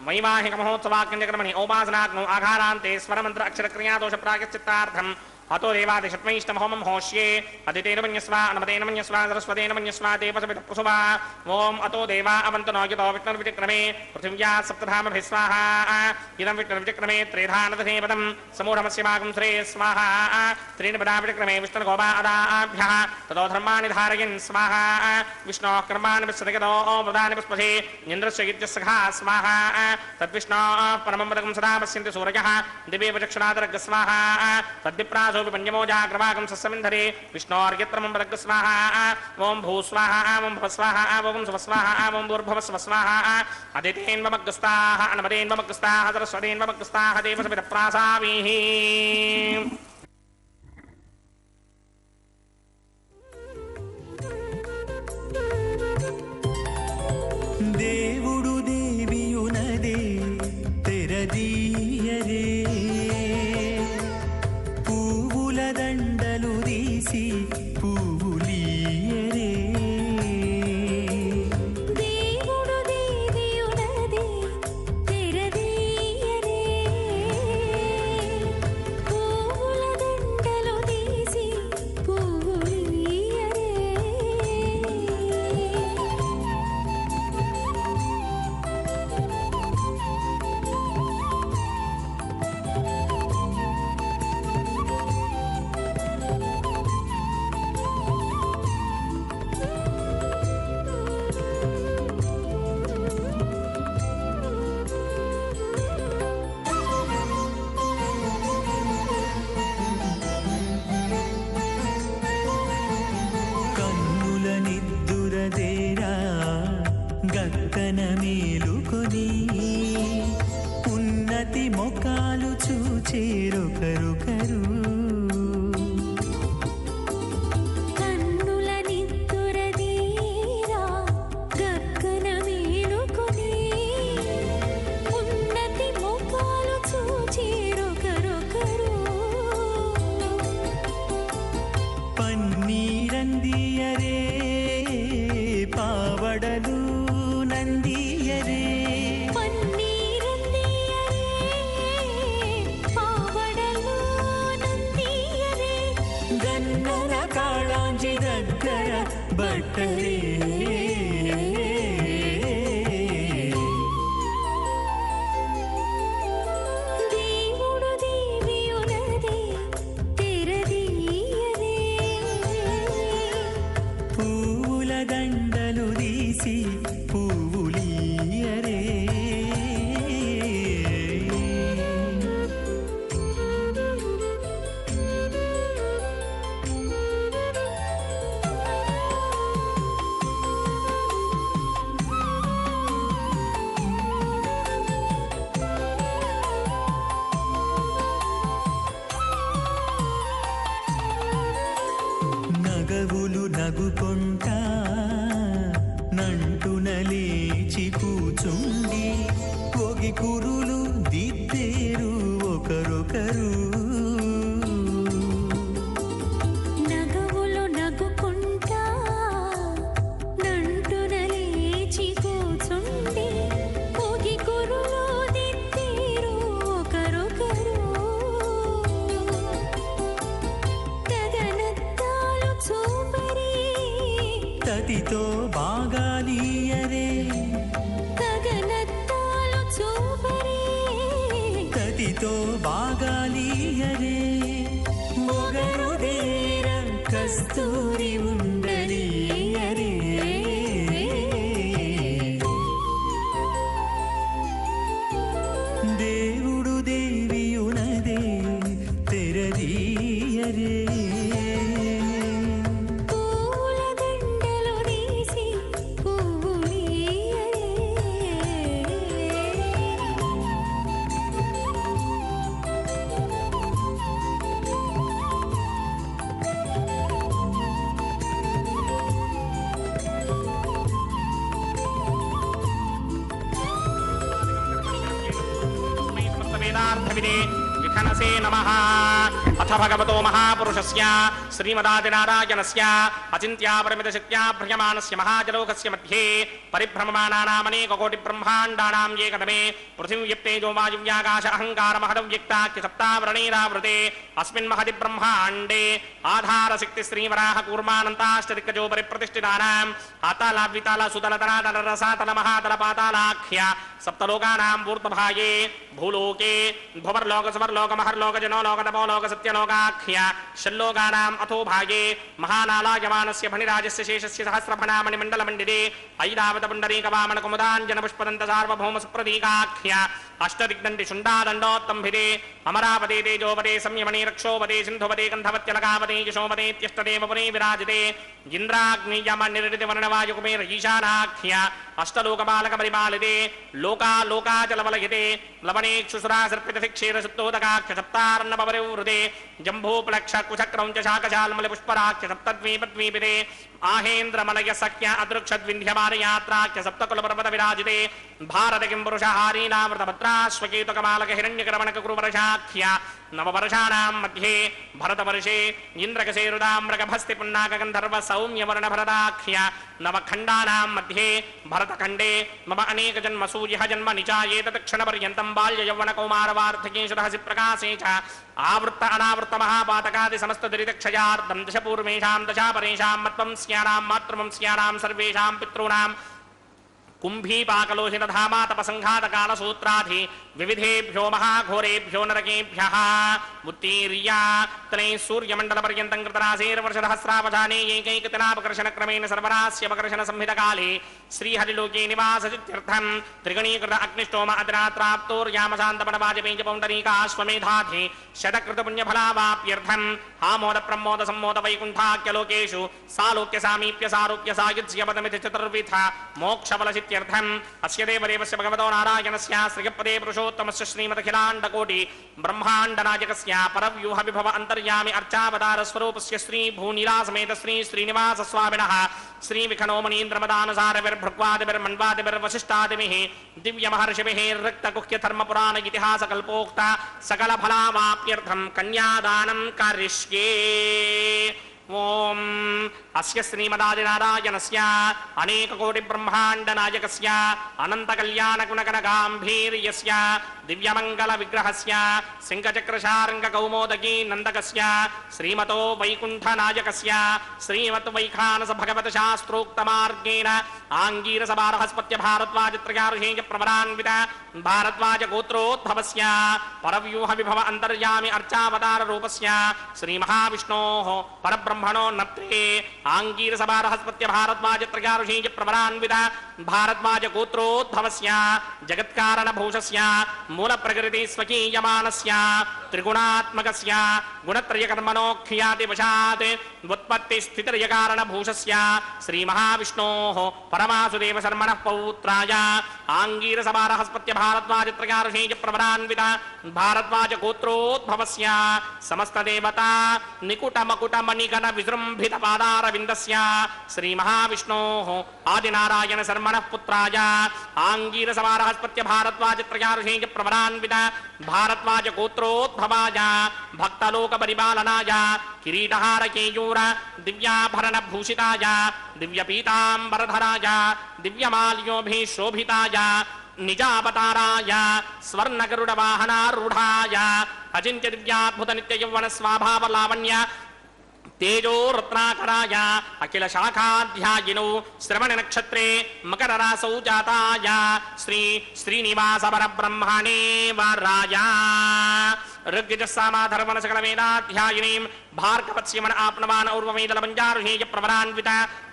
వైవాహిక మహోత్సవాఖ్యంజకర్మణి ఔపాసనాగ్నౌ ఆఘారాంతే స్వరమంత్ర అక్షరక్రియాదోష ప్రాయశ్చిత్తార్థం అతో దేవాదిషట్మైష్టమహోమం హోష్యే అదితేన మన్యస్వ అనమతేన మన్యస్వ సరస్వతేన మన్యస్వ దేవసవిత ప్రసువ ఓం అతో దేవా అవంతనో యతో విష్ణుర్విచక్రమే పృథివ్యా సప్తధామభిः స్వాహా ఇదం విష్ణుర్విచక్రమే త్రేధానదధేపదం సమూఢమస్యమాగం శ్రే స్వాహా త్రీనిపదా విచక్రమే విష్ణుర్గోపాదాభ్యः తతో ధర్మాణి ధారయన్ స్వాహా విష్ణోః కర్మాణి విశ్వదగతో వృదాని పుష్పధే ఇంద్రస్య ఇత్యస్సఖా స్వాహా తద్విష్ణోః పరమం పదకం సదా పశ్యంతి సూరయः దివే వచక్షురాదరగ్ స్వాహా తద్విప్రా పంచమోజాగ్రవాగం సస్సమింధరే విష్ణోర్యత్రమం పదగ్ స్వాహ ఓం భూ స్వాహ ఓం భవ స్వాహ ఓం శుభ స్వాహ ఓం భూర్భవ స్వ స్వాహ అదితేన్వమగ్రస్తాః అనమదేన్వమగ్రస్తాః సరస్వతేన్వమగ్రస్తాః దేవసవిత ప్రాసామిః దేవుడు దేవియునదే తెరదీయరే దండలు తీసి పువ్వులీయరే దేవుడు దేవియునదే తెరదీయరే పువ్వుల దండలు తీసి పువ్వులీయరే గక్కన మేలుకొని ఉన్నతి మొక్కాలు చూచేరొకరొకరు కన్నుల నిద్దురదీరా గక్కన మేలుకొని ఉన్నతి మొక్కాలు చూచేరొకరొకరు పన్నీరందియరే పావడలు నందియరే పన్నీరందియరే పావడలు నందియరే గన్నర కాళాంజి దగ్గర బట్టలే దేవుడు దేవియునదే తెరదీయరే పూల దండలు తీసి పువ్వులీయరే నగవులు నగుకొంటా నంటున లేచి కూచుండి పొగి కురులు దిద్దేరు ఒకరొకరు నగవులు నగుకుంటా నంటున లేచి కూచుండి పొగి కురులు దిద్దేరు ఒకరొకరు గగనత్తాలు చూపరి తతితో బాగాలీయరే గగనత్తాలు చూపరి తతితో బాగాలీయరే కస్తూరి ఉండనీయరే దేవుడు దేవియునదే తెరదీయరే పూల దండలు తీసి పువ్వులియరే వేదార్థవిదే విఖనసే నమః అథ భగవతో మహాపురుషస్య శ్రీమదాదినారాయణస్య అచింత్యాపరిమితశక్త్యా భ్రయమానస్య మహాజలోకస్య మధ్యే పరిభ్రమమానానామనేకకోటి బ్రహ్మాండానాం ఏకదమే పృథివ్యప్తేజో వాయువ్యాకాశ అహంకార మహదవ్యక్తాఖ్య సప్తావరణైరావృతే అస్మిన్ మహది బ్రహ్మాండే ఆధారశక్తి శ్రీవరాహ కూర్మానంతాష్టదిక్కజో పరిప్రతిష్ఠితానాం అతల వితల సుతల తనాతల రసాతల మహాతల పాతాళాఖ్య సప్తలోకానాం ఊర్ధ్వభాగే భూలోకే భువర్లోక సువర్లోక మహర్లోక జనోలోక తపోలోక సత్యలోకాఖ్య షల్లోకానాం అథో భాగే మహానాలాయమానస్య ఫణిరాజస్య శేషస్య సహస్రఫణామణి మండల మండిరే ఐరావత పుండరీక వామన కుముదాంజన పుష్పదంత సార్వభౌమ సుప్రదీకాఖ్య అష్టదిగ్దండి శుండాదండోత్తంభిదే అమరావతే తేజోపదే సంయమనే రక్షోపదే సింధుపదే గంధవత్యలకాపదే యశోపదే త్యష్టదేవపునే విరాజితే ఇంద్రాగ్నియమ నిర్డితి వర్ణవాయుకుమేర ఈశానాఖ్య అష్టలోకపాలక పరిపాలితే లోకాచలవలయతే లవణేక్షుసురా సర్పిత క్షీర సుప్తోదకాఖ్య సప్తార్ణపరివృతే జంభూప్లక్ష కుచక్రం చ శాకశాల్మలి పుష్పరాఖ్య సప్తద్వీపద్వీపితే ఆహేంద్రమలయ సఖ్య అదృక్షద్వింధ్యమానయాత్రాఖ్య సప్తకులపర్వత విరాజితే భారత కిం పురుషహారీనామృతభద్రాశ్వకేతుకమాలక హిరణ్యకరమణక కురువర్షాఖ్య నవవర్షాణాం మధ్యే భరతవర్షే ఇంద్రకశేరుదామ్రగభస్తి పున్నాక గంధర్వ సౌమ్యవర్ణ భరతాఖ్య నవఖండానాం మధ్యే భరతఖండే మమ అనేక జన్మ సూర్య జన్మ నిచాయేత క్షణ పర్యంతం బాల్య యౌవన కౌమార వార్ధకేశురహసి ప్రకాశే చ ఆవృత్త అనావృత్త మహాపాతకాది సమస్త దురితక్షయార్థం దశ పూర్వేషాం దశా పరేషాం మత్వం స్యానాం మాతృవంస్యానాం సర్వేషాం పితॄణాం కుంభీపాకలోహితధామాతపసంఘాతకాలసూత్రాధి వివిధేభ్యో మహాఘోరేభ్యో నరకేభ్యః ఉత్తీర్య తలై సూర్యమండలపర్యంతం కృతరాశేర్వర్షసహస్రావధానే ఏకైకతనాపకర్షణక్రమేణ సర్వరాస్యపకర్షణ సంహితకాలే శ్రీహరిలోకే నివాసచిత్యర్థం త్రిగణీకృత అగ్నిష్టోమ అతిరాత్రాప్తోర్యామశాంతపడవాజపేంజపౌండరీకాశ్వమేధాధి శతకృతపుణ్యఫలావాప్యర్థం ఆమోద ప్రమోద సమ్మోద వైకుంఠాఖ్యలోకేషు సాలోక్య సామీప్య సారూప్య సాయుజ్యపదమితి చతుర్విధ మోక్షఫలసిత్య అస్య దేవదేవస్య భగవతో నారాయణస్య శ్రీయపదే పురుషోత్తమస్య శ్రీమదఖిలాండకోటి బ్రహ్మాండనాయకస్య పరవ్యూహ విభవ అంతర్యామి అర్చావతార స్వరూపస్య శ్రీ భూనీలాసమేత శ్రీ శ్రీనివాస స్వామినః శ్రీ విఖనోమనీంద్రమదానుసారవిర్భృగ్వాదిభిర్మణ్వాదిభిర్వశిష్టాదిభిః దివ్య మహర్షిభిః రక్తగుహ్య ధర్మపురాణ ఇతిహాస కల్పోక్త సకల ఫలావాప్యర్థం కన్యాదానం కరిష్యే ఓం అస్య శ్రీమదాదినారాయణస్య అనేకకోటి బ్రహ్మాండ నాయకస్య అనంత కళ్యాణ గుణగణ గాంభీర్యస్య దివ్యమంగళ విగ్రహస్య శంఖచక్రశార్ంగ కౌమోదకీ నందకస్య శ్రీమతో వైకుంఠ నాయకస్య శ్రీమత్ వైఖానస భగవత శాస్త్రోక్త మార్గేణ ఆంగీరస బారహస్పత్య భారద్వాజత్రయారుషేయ ప్రవరాన్విత భారద్వాజ గోత్రోద్భవస్య పరవ్యూహ విభవ అంతర్యామి అర్చావతార రూపస్య శ్రీ మహావిష్ణోః పరబ్రహ్మణో నత్రే ఆంగీరస బారహస్పత్య భారద్వాజత్రయారుషేయ ప్రవరాన్విత భారద్వాజ గోత్రోద్భవస్య జగత్కారణ భూషస్య మూల ప్రకృతి స్వకీయమానస్య త్రిగుణాత్మకస్య గుణత్రయకర్మణోఖ్యాతి వశాత్ ఉత్పత్తి స్థితిరయ కారణ భూషస్య శ్రీ మహావిష్ణోః పరమాసుదేవ శర్మణః పౌత్రాయ ఆంగీరస బారహస్పత్య భారద్వాజత్రయారుషేయ ప్రవరాన్విత భారద్వాజ గోత్రోద్భవస్య సమస్త దేవతా నికుట మకుట మణిగణ విజృంభిత పాదారవిందస్య శ్రీ మహావిష్ణోః ఆదినారాయణ శర్మణః పుత్రాయ ఆంగీరస బారహస్పత్య భారద్వాజత్రయారుషేయ ప్రవరాన్విత భారద్వాజ గోత్రోద్భవాయ భక్తలోక పరిపాలనాయ కిరీటహార కేయూర దివ్యాభరణ భూషితాయ దివ్య పీతాంబరధరాయ దివ్యమాల్యోభిః శోభితాయ నిజావతారాయ స్వర్ణగరుడ వాహనారూఢాయ అచింత్య దివ్యాద్భుత నిత్య యౌవన స్వాభావ లావణ్య తేజో రత్నాకరాయ అఖిల శాఖాధ్యాయినౌ శ్రవణ నక్షత్రే మకర రాసౌ జాతాయ శ్రీ శ్రీనివాస పరబ్రహ్మణే వరాయ ऋग्यजस्सामाधर्मण सकल वेदाध्यायिनीं भार्गवत्स्यमन आप्नवान और्वमेदल पंजारुहेय प्रवरान्वित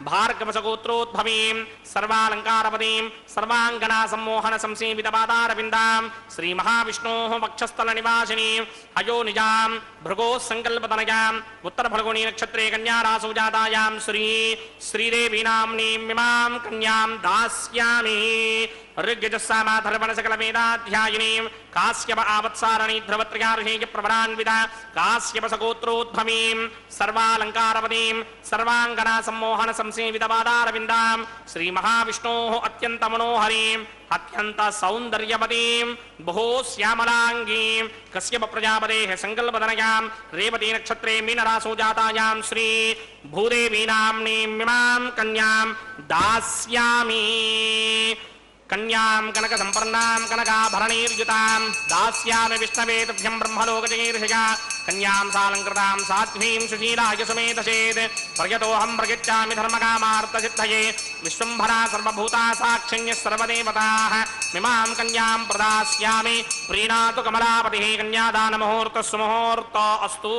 भार्गवसगोत्रोद्भवीं सर्वालंकारपदीं सर्वांगना सम्मोहन संसेवित पादारविन्दां श्री महाविष्णोः वक्षस्थल निवासिनीं अयो निजां भृगोः संकल्पतनयां उत्तर फल्गुनी नक्षत्रे कन्या रासौ जातायां श्रीदेवी नाम्नीं इमां कन्यां दास्यामि ऋग्यजस्सामाधर्मण सकल वेदाध्यायिनीं काश्यप आवत्सारणी ध्रुवत्रयार्हेय प्रवरान्वित काश्यप सगोत्रोद्भवीं सर्वालंकारपदीं सर्वांगना सम्मोहन संसेवित पादारविन्दां श्री महाविष्णोः अत्यंत मनोहरीं अत्यंत सौंदर्यवतीं बहु श्यामलांगीं कश्यप प्रजापतेः संकल्पतनयां रेवती नक्षत्रे मीनरासौ जातायां श्री भूदेवी नाम्नीं इमां कन्यां दास्यामि कन्यां कनक संपन्नां कनकाभरणैर्युतां दास्यामि विष्णवे तुभ्यं ब्रह्मलोकजगीर्षया कन्यां सालंकृतां साध्वीं सुशीलाय सुमेधसेत् पर्यतोऽहं प्रयच्छामि धर्मकामार्थसिद्धये विश्वम्भरा सर्वभूता साक्षिण्यः सर्वदेवताः मिमां कन्यां प्रदास्यामि प्रीणातु कमलापतिः कन्यादानमुहूर्तः सुमुहूर्तो अस्तु।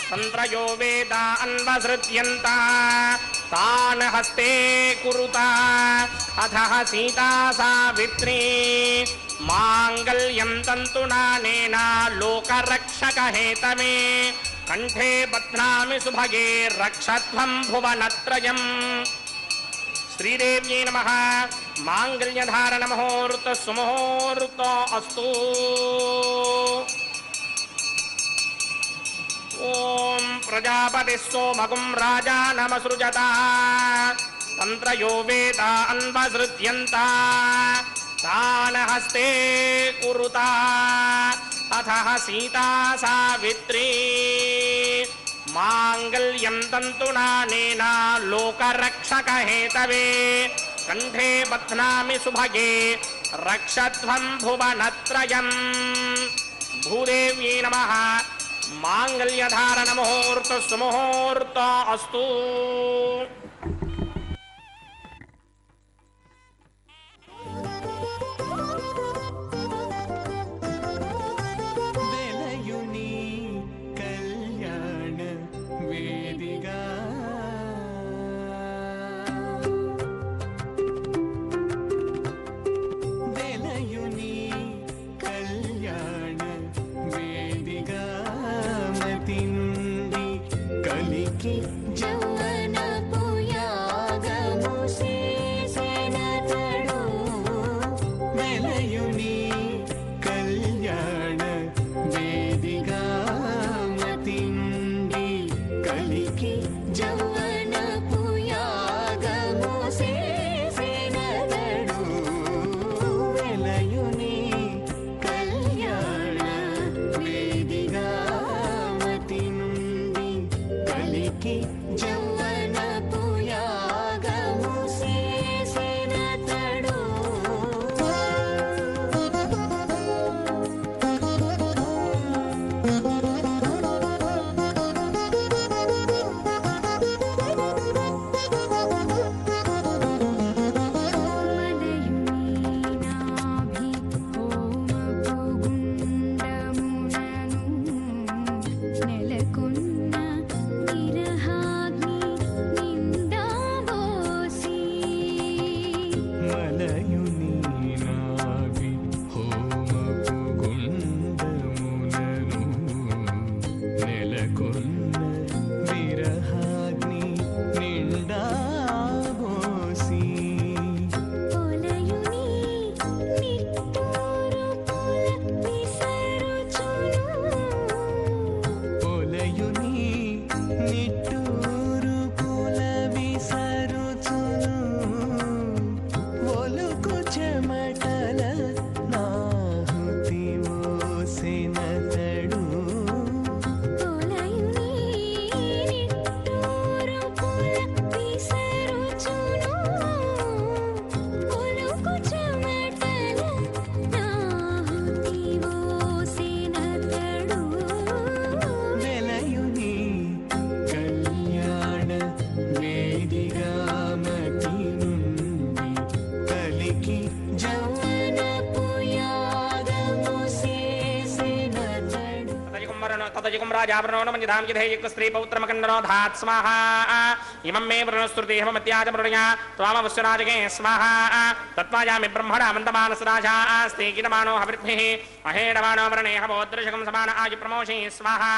तंत्रयो वेदा अन्वसृज्यन्त तान् हस्ते कुरुता अथः सीता सावित्री मांगल्यं तन्तुनानेन लोकरक्षकहेतवे कंठे बध्नामि सुभगे रक्षध्वं भुवनत्रयम्। श्रीदेव्यै नमः। मांगल्यधारण मुहूर्त सुमुहूर्त अस्तु। ओम प्रजापतिः सोमगुं राजानमसृजत तंत्रयो वेदा अन्वसृज्यन्त तान् हस्ते कुरुता अथः सीता सावित्री मांगल्यं तन्तुनानेन लोकरक्षकहेतवे कंठे बध्नामि सुभगे रक्षध्वं भुवनत्रयम्। भूदेव्यै नमः। मांगल्यधारण मुहूर्त सुमुहूर्त अस्तु। వెలయుని కళ్యాణ వేదిగా వెలయుని కళ్యాణ వేదిగా మతి నుండి కలికి జౌవనపు యాగము చేసెనతడు వెలయుని కళ్యాణ వేదిగా మతి నుండి కలికి జౌవనపు యాగము చేసెనతడు వెలయుని కళ్యాణ వేదిగా మతి నుండి కలికి జౌవనపు యాగము చేసెనతడు మలయుని నాభి హోమపు గుండమునను నెలకొన్న విరహాగ్ని నిండా బోసి పొలయుని నిట్టూరు పుల విసరుచును ఒలుకు చెమటల నాహుతి ఓసెనతడు వెలయుని కళ్యాణ వేదిగా మతి నుండి కలికి तदयुगं राजावरणो न मञ्जधां यधेयक स्त्री पौत्रमकण्डनो धात् स्वाहा इमं मे वृणस्तुति हममत्याज मृणया त्वामवश्यराजगे स्वाहा तत्त्वायामि ब्रह्मणा मन्दमानसराजा अस्ति कीटमानो हविर्भिः अहेडमानो वरणे हवोदृशकं समान आयुप्रमोषे स्वाहा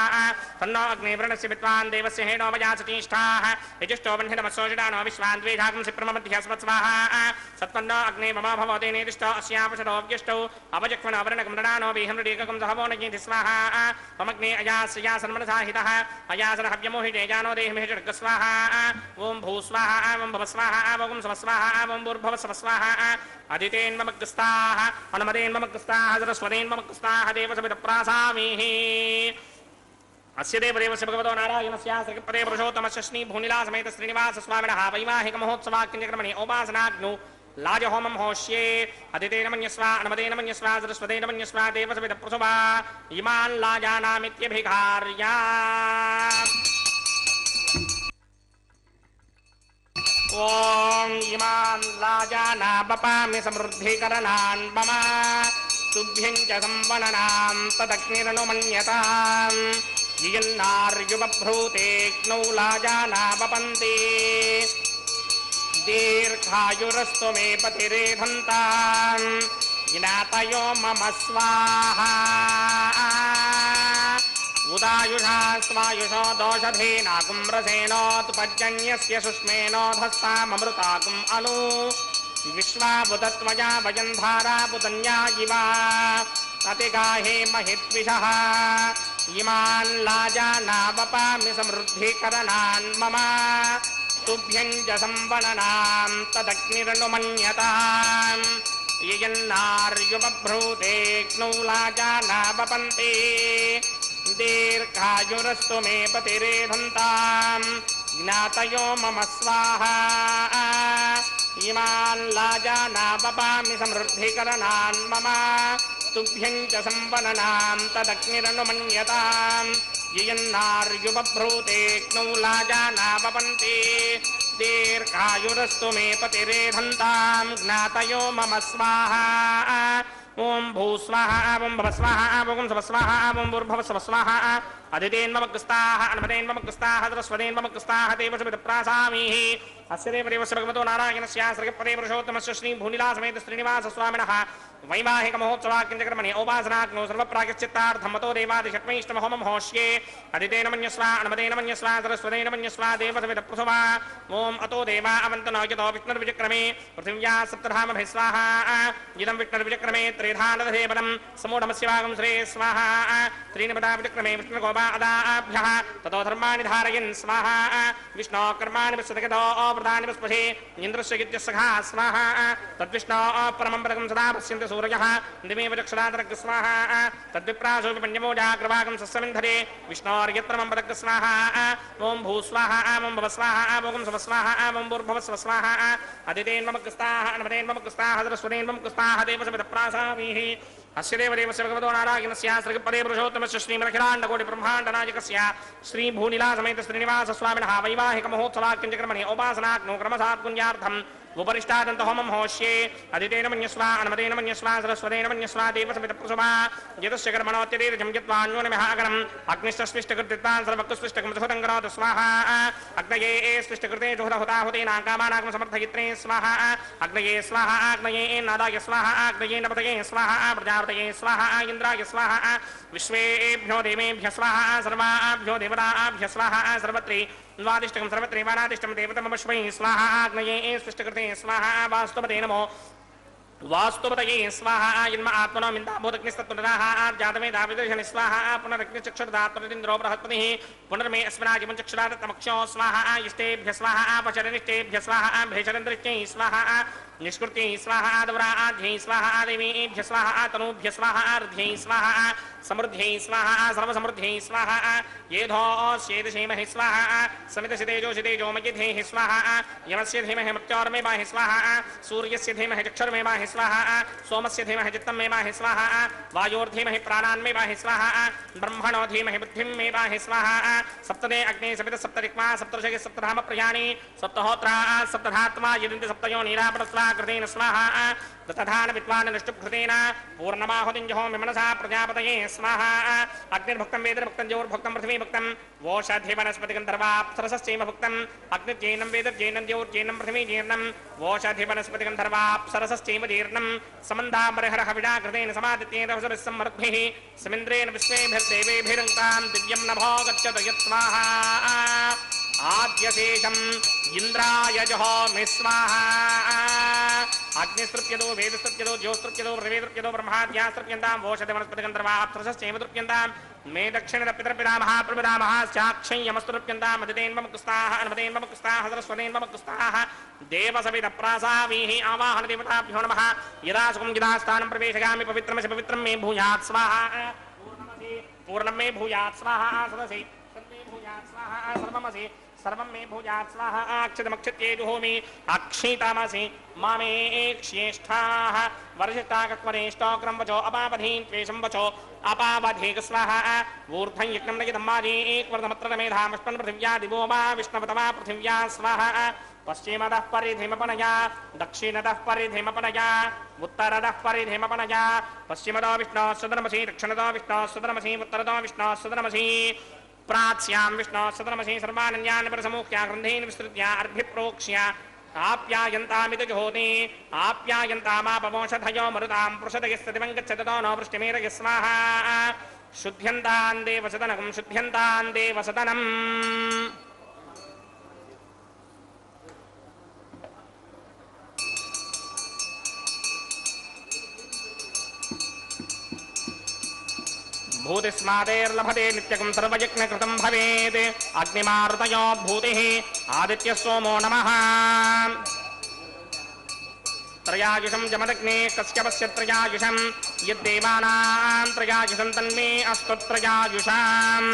तन्नो अग्ने वृणस्य विद्वान् देवस्य हेणो वयाचतीष्ठाः यजुष्टो बन्धितमसोषिडानो विश्वान् द्वेधाकं सिप्रमध्यस्मत् स्वाहा सत्पन्नो अग्ने मम भवते नेदिष्टो अस्यापशतोऽव्यष्टो अपजक्ष्मणो वरणकं मृणानो विहमृडीककं सहवो नयेति स्वाहा त्वमग्ने अयास्या सन्मनसाहितः अयासनहव्यमोहिते जानो देहिमे जर्गस्वाहा ओं भूस्वाहा ओं भवस्वाहा ओं स्वस्वाहा ओं भूर्भवस्वस्वाहा अदितेन्ममग्रस्ताः अनुमदेन्ममग्रस्ताः सरस्वतेन्ममग्रस्ताः देवसविदप्रासामीः अस्य देवदेवस्य भगवतो नारायणस्य श्रीपदे पुरुषोत्तमस्य श्रीभूनिलासमेत श्रीनिवासस्वामिनः वैवाहिकमहोत्सवाख्यक्रमणे उपासनाग्नौ लाजहोमं होष्ये अदितेन मन्यस्वा अनुमदेन मन्यस्वा सरस्वतेन मन्यस्वा देवसविदप्रसुवा इमान् लाजानामित्यभिघार्या ॐ इमान् लाजाना बपामि समृद्धिकरणान् मम तुभ्यं च संवननां तदग्निरनुमन्यताम् यन्नार्युबभ्रूतेक्नौ लाजानावपन्ति दीर्घायुरस्तु मे पतिरेधन्ताम् ज्ञातयो मम स्वाहा उदायुषा स्वायुषो दोषधेनाकुम्रसेनोत्पजन्यस्य सुष्मेनोधस्ताममृताकुम् अनु विश्वाबुधत्वया वयन्धारा बुधन्या इवा अतिगाहे महिद्विषः इमान् लाजानावपामि समृद्धिकरणान् मम तुभ्यं च संवननां तदग्निरनुमन्यताम् यन्नार्युबभ्रूतेक्नौ लाजानावपन्ति दीर्घायुरस्तु मे पतिरेधन्ताम् ज्ञातयो मम स्वाहा इमान् लाजानावपामि समृद्धिकरणान् मम तुभ्यं च संवननां तदग्निरनुमन्यताम् यन्नार्युबभ्रूतेक्नौ लाजानावपन्ति दीर्घायुरस्तु मे पतिरेधन्ताम् ज्ञातयो मम स्वाहा ओम भूस्वाहा ओम भवस्वाहा ओम स्वस्वाहा ओम भूर्भवस्वाहा अदितेन्ममग्स्ताः अन्मतेन्ममग्स्ताः सरस्वतेन्ममग्स्ताः देवसमितप्रासामीः अस्य देवदेवस्य भगवतो नारायणस्य सर्गपदे पुरुषोत्तमस्य श्री भूनिलासमेत श्रीनिवास स्वामिनः वैवाहिक महोत्सवाक्यञ्चकर्मणि औपासनाग्नो सर्वप्रायश्चित्तार्थं मतो देवादिषट्मैष्टमहोमं होष्ये अदितेन मन्यस्वा अन्मतेन मन्यस्वा सरस्वतेन मन्यस्वा देवसमितप्रसवा ओम अतो देवा अवन्तनो यतो विष्णुर्विचक्रमे पृथिव्या सप्तधामभिः स्वाहा इदं विष्णुर्विचक्रमे त्रिधानदधे पदं समूढमस्यवागं श्रे स्वाहा त्रीनिपदा विचक्रमे विष्णुर्गोपा अदाभ्यः ततो धर्माणि धारयन् स्वाहा विष्णो कर्माणि विश्वतगतो प्रदानि विस्पशे इन्द्रस्य गित्यसखा स्वाहा तद्विष्णो परमं पदकं सदा पश्यन्ति सूरयः दिमेव चक्षुरातरक् स्वाहा तद्विप्रासो विपञ्चमोजाग्रवागं सस्यमिन्धरे विष्णोर्यत्रमं पदक् स्वाहा ओम भूस्वाहा ओम भवस्वाहा ओम स्वस्वाहा ओम भूर्भवस्वाहा अदितेन्ममग्स्ताः अन्मतेन्ममग्स्ताः सरस्वतेन्ममग्स्ताः देवसमितप्रासामीः अस्य देवदेवस्य भगवतो नारायणस्य श्रीपदे पुरुषोत्तमस्य श्रीमखिलाण्डकोटिब्रह्माण्डनायकस्य श्रीभूनिलासमेत श्रीनिवास स्वामिनः वैवाहिक महोत्सवाक्यञ्चकर्मणि औपासनाग्नो क्रमसात् पुण्यार्थम् उपरिष्टादन्त होमं होष्ये अदितेन मन्यस्वा अन्मतेन मन्यस्वा सरस्वतेन मन्यस्वा देवसमितप्रसवा यतस्य कर्मणोत्यतीर्जं यत्वान्योनिमहागणम् अग्निष्टस्पृष्टकृत्वान् सर्वक्स्पृष्टकं सुहृतं करोतु स्वाहा अग्नये स्पृष्टकृते जुहुतहुताहुतेना कामानागं समर्थयित्रे स्वाहा अग्नये स्वाहा अग्नये नादाय स्वाहा अग्नये नपतये स्वाहा प्रजापतये स्वाहा इन्द्राय स्वाहा विश्वेभ्यो देवेभ्यः स्वाहा सर्वाभ्यो देवताभ्यः स्वाहा सर्वत्रे द्वादिष्टकं सर्वत्रे वानादिष्टं देवतमश्वै स्वाहा अग्नये स्पृष्टकृते स्वाहा वास्तुपते नमो वास्तुपतये स्वाहा जन्म आत्मनो मिन्दाभूतग्निस्तत्पुनराः जातमे दाविदर्शनि स्वाहा पुनरग्निचक्षुर्धात्मरिन्द्रो बृहस्पतिः पुनर्मे अस्मिनाजिमं चक्षुरातमक्षो स्वाहा इष्टेभ्यः स्वाहा पचरनिष्टेभ्यः स्वाहा भेषरन्तरिष्टै स्वाहा निष्कृत्यै स्वाहा दवराध्यै स्वाहा देवीभ्यः स्वाहा तनूभ्यः स्वाहा ऋद्ध्यै स्वाहा समृद्ध्यै स्वाहा सर्वसमृद्ध्यै स्वाहा येधोऽस्येदशेमहि स्वाहा समितसितेजोषितेजोमयिधेः स्वाहा यमस्य धीमहि मृत्योर्मेवाहि स्वाहा सूर्यस्य धीमहि चक्षुर्मेवाहि स्वाहा सोमस्य धीमहि चित्तमेवाहि स्वाहा वायोर्धीमहि प्राणान्मेवाहि स्वाहा ब्रह्मणो धीमहि बुद्धिमेवाहि स्वाहा सप्तदे अग्ने समित सप्तरिक्मा सप्तर्षि सप्तधाम प्रयाणि सप्तहोत्रा सप्तधात्मा यदिन्ति सप्तयो नीरापणस्वा कृतेन स्वाहा तथान विद्वान् नष्टुकृतेन पूर्णमाहुतिञ्जहोमि मनसा प्रजापतये स्वाहा अग्निर्भुक्तं वेदर्भुक्तं ज्योर्भुक्तं पृथिवीभुक्तं वोषाध्ये वनस्पतिगन्धर्वाप्सरसश्चैव भुक्तम् अग्निर्जैनं वेदर्जैनं ज्योर्जैनं पृथिवीजीर्णं वोषाध्ये वनस्पतिगन्धर्वाप्सरसश्चैव जीर्णं समन्दामरहरः विडा कृतेन समादित्येन समृद्भिः समिन्द्रेण विश्वेभिर्देवेभिरङ्कां दिव्यं नभो गच्छत यत्स्वाहा आद्यशेषम् इंद्राय जहोमि स्वाहा अग्निस्तृप्यतो वेदस्तृप्यतो ज्योस्तृप्यतो प्रवेदृप्यतो ब्रह्माद्यास्तृप्यन्तां वोषते वनस्पतिगन्धर्वाप्सरसश्चैव तृप्यन्तां मे दक्षिणपितरपितामहा प्रपितामहा साक्षय्यमस्तृप्यन्तां अदितेन्ममकुस्ताः अन्मतेन्ममकुस्ताः सरस्वतेन्ममकुस्ताः देवसवितप्रासावीः आवाहनदेवताभ्यो नमः यदा सुखं यदा स्थानं प्रवेशयामि पवित्रमसि पवित्रं मे भूयात् स्वाहा पूर्णं मे भूयात् स्वाहा सदसि सर्वे भूयात् स्वाहा सर्वमसि सर्वं मे भूयात् स्वाहा अक्षतमक्षत्ये जुहोमि अक्षितमसि मामे एक्ष्येष्ठाः वर्षिताकक्वरेष्टोग्रं वचो अपावधीन् त्वेषं वचो अपावधीक स्वाहा ऊर्ध्वं यज्ञं नयितं माजी एकवर्धमत्र मेधामष्टन् पृथिव्या दिवो वा विष्णवतमा पृथिव्या स्वाहा पश्चिमतः परिधिमपनया दक्षिणतः परिधिमपनया उत्तरतः परिधिमपनया पश्चिमतो विष्णोः सदनमसि दक्षिणतो विष्णोः सदनमसि उत्तरतो विष्णोः सदनमसि प्राच्यां विष्णो सतनमसि सर्वानन्यान् परसमुख्या ग्रन्थेन विस्तृत्य अर्भिप्रोक्ष्य आप्यायन्तामिति जुहोति आप्यायन्तामापमोषधयो मरुतां पृषदयस्तदिवं गच्छततो नो वृष्टिमेरय स्वाहा शुद्ध्यन्तां देवसदनं शुद्ध्यन्तां देवसदनम् भूतिस्मादेर्लभते नित्यकं सर्वयज्ञकृतं भवेत् अग्निमारुतयो भूतिः आदित्यः सोमो नमः त्रयायुषं जमदग्ने कश्यपस्य त्रयायुषं यद्देवानां त्रयायुषं तन्मे अस्तु त्रयायुषाम्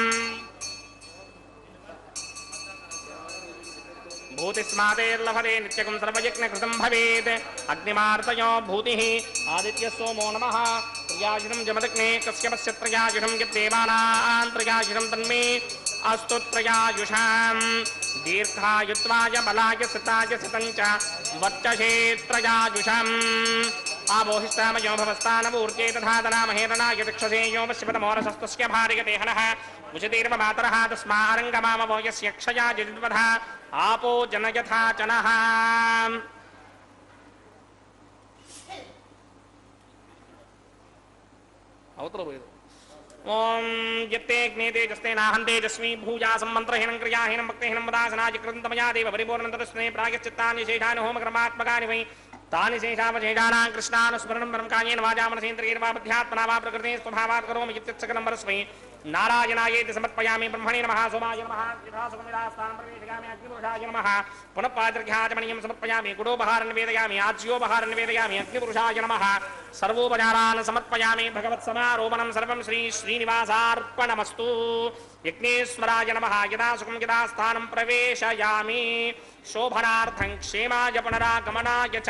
भूतिस्मादेर्लभते नित्यकं सर्वयज्ञकृतं भवेत् अग्निमार्तयो भूतिः आदित्यः सोमो नमः त्रयायुषं जमदग्ने कश्यपस्य त्रयायुषं यद्देवानां त्रयायुषं तन्मे अस्तु त्रयायुषाम् दीर्घायुत्वाय बलाय सिताय सितं च वर्चसे त्रयायुषम् आबोहिष्टामयो भवस्तानमूर्त्यै तथा दनामहेरणाय दिक्षसे यो वश्यपदमोरसस्तस्य भार्यते हनः उचितीर्वमातरः तस्मारङ्गमामवो यस्य क्षया यजुर्वधा आपो जनयथा चनः ओम यत्ते अग्ने तेजस्ते नाहं तेजस्वी भूयासं मन्त्रहीनं क्रियाहीनं भक्तिहीनं वदासनाजिकृतमया देव परिपूर्णतरस्ने प्रायश्चित्तानि शेषानि होमकर्मात्मकानि वै तानि शेषावशेषाणां कृष्णानुस्मरणं परं कायेन वाचा मनसेन्द्रियेण वा बुद्ध्यात्मना वा प्रकृतेः स्वभावात् करोमि इत्यत्सकलं परस्मै नारायणायेति समर्पयामि ब्रह्मणे नमः सोमाय नमः यथासुखमिदास्थानं प्रवेशयामि अग्निपुरुषाय नमः पुनः पादर्घ्याचमनीयं समर्पयामि गुडोपहारं निवेदयामि आज्योपहारं निवेदयामि अग्निपुरुषाय नमः सर्वोपचारान् समर्पयामि भगवत्समारोपणं सर्वं श्री श्रीनिवासार्पणमस्तु यज्ञेश्वराय नमः यथासुखं यथास्थानं प्रवेशयामि शोभनार्थं क्षेमाय पुनरागमनाय च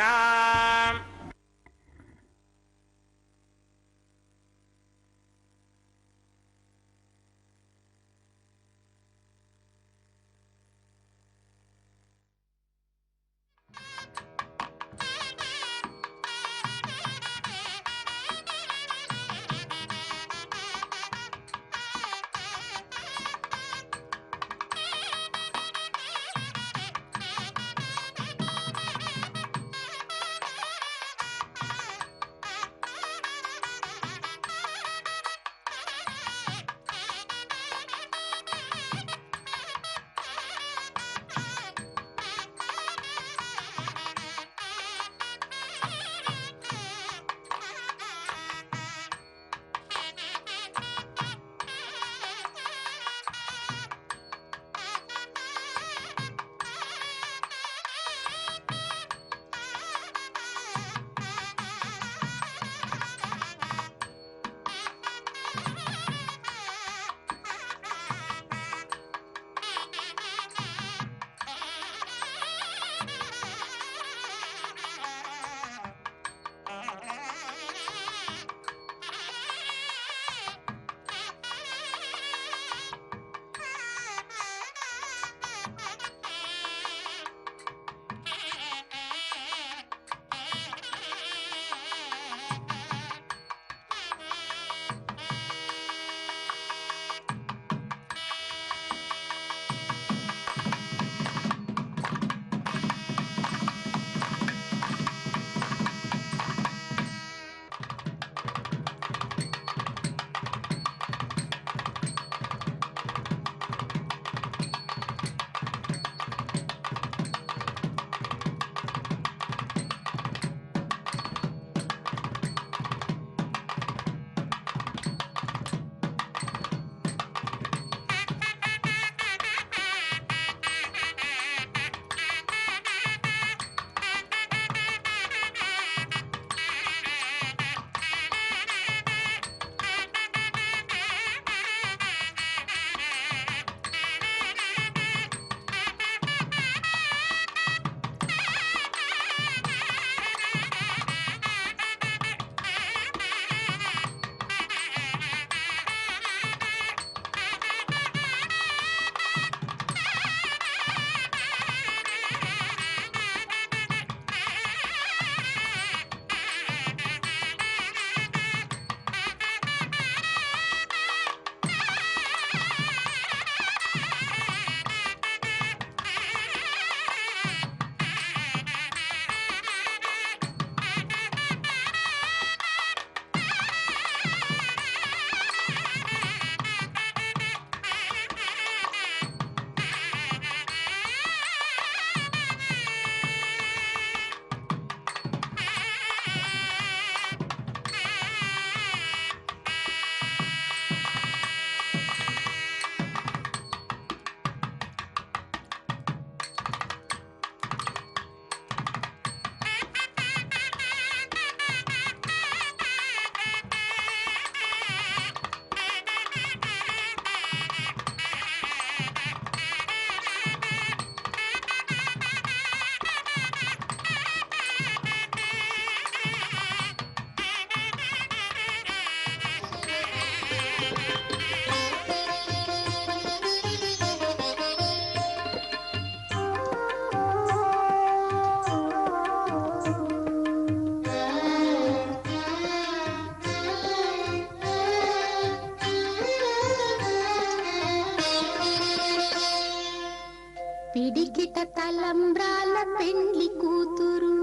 పిడికిట తలంబ్రాల పెండ్లి కూతురు,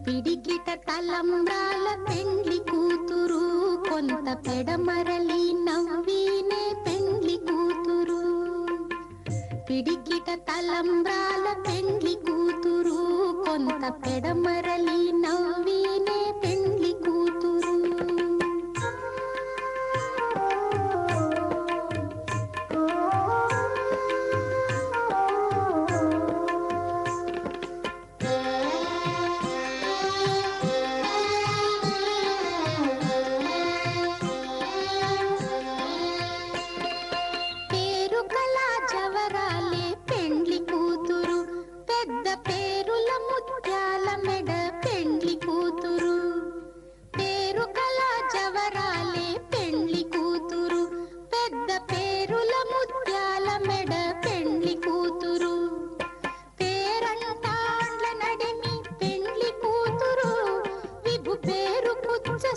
పిడికిట తలంబ్రాల పెండ్లి కూతురు, కొంత పెడమరలి నవ్వినే పెండ్లి కూతురు. పిడికిట తలంబ్రాల పెండ్లి కూతురు, కొంత పెడమరలి నవ్వినే పెండ్లి కూతురు.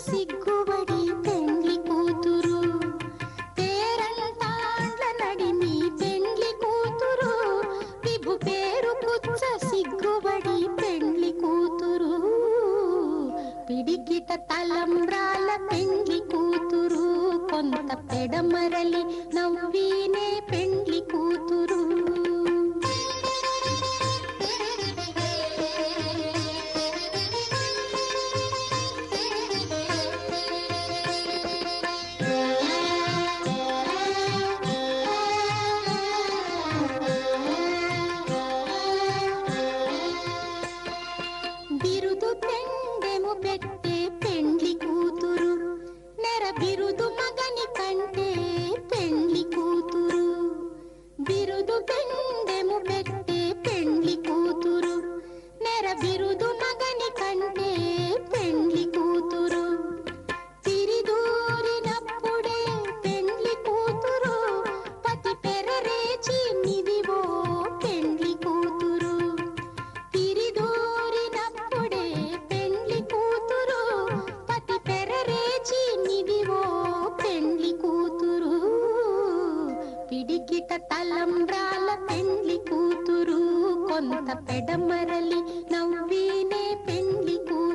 సిగ్గుబడి పెండ్లి కూతురు, పేరంటాండ్ల నడిమి పెండ్లి కూతురు, విభు పేరు కుచ్చ సిగ్గుబడి పెండ్లి కూతురు. పిడికిట తలంబ్రాల పెండ్లి కూతురు, కొంత పెడమరలి నవ్వినే పెండ్లి కూతురు. బిరుదు పెండెము పెట్టే పెండ్లి కూతురు, నెర బిరుదు మగని కంటే పెండ్లి కూతురు. బిరుదు పెండెము పెట్టే పెండ్లి కూతురు, నెర బిరుదు మగని కంటే పెండ్లి కూతురు. తిరిదూరినప్పుడే పెండ్లి కూతురు, పతి పెరరేచి నిదివో పెండ్లి కూతురు. తిరిదూరినప్పుడే పెండ్లి కూతురు, పతి పెరరేచి నిదివో పెండ్లి కూతురు. పిడికిట తలంబ్రాల పెండ్లి కూతురు, కొంత పెడమరలి నవ్వినే పెండ్లి కూతురు.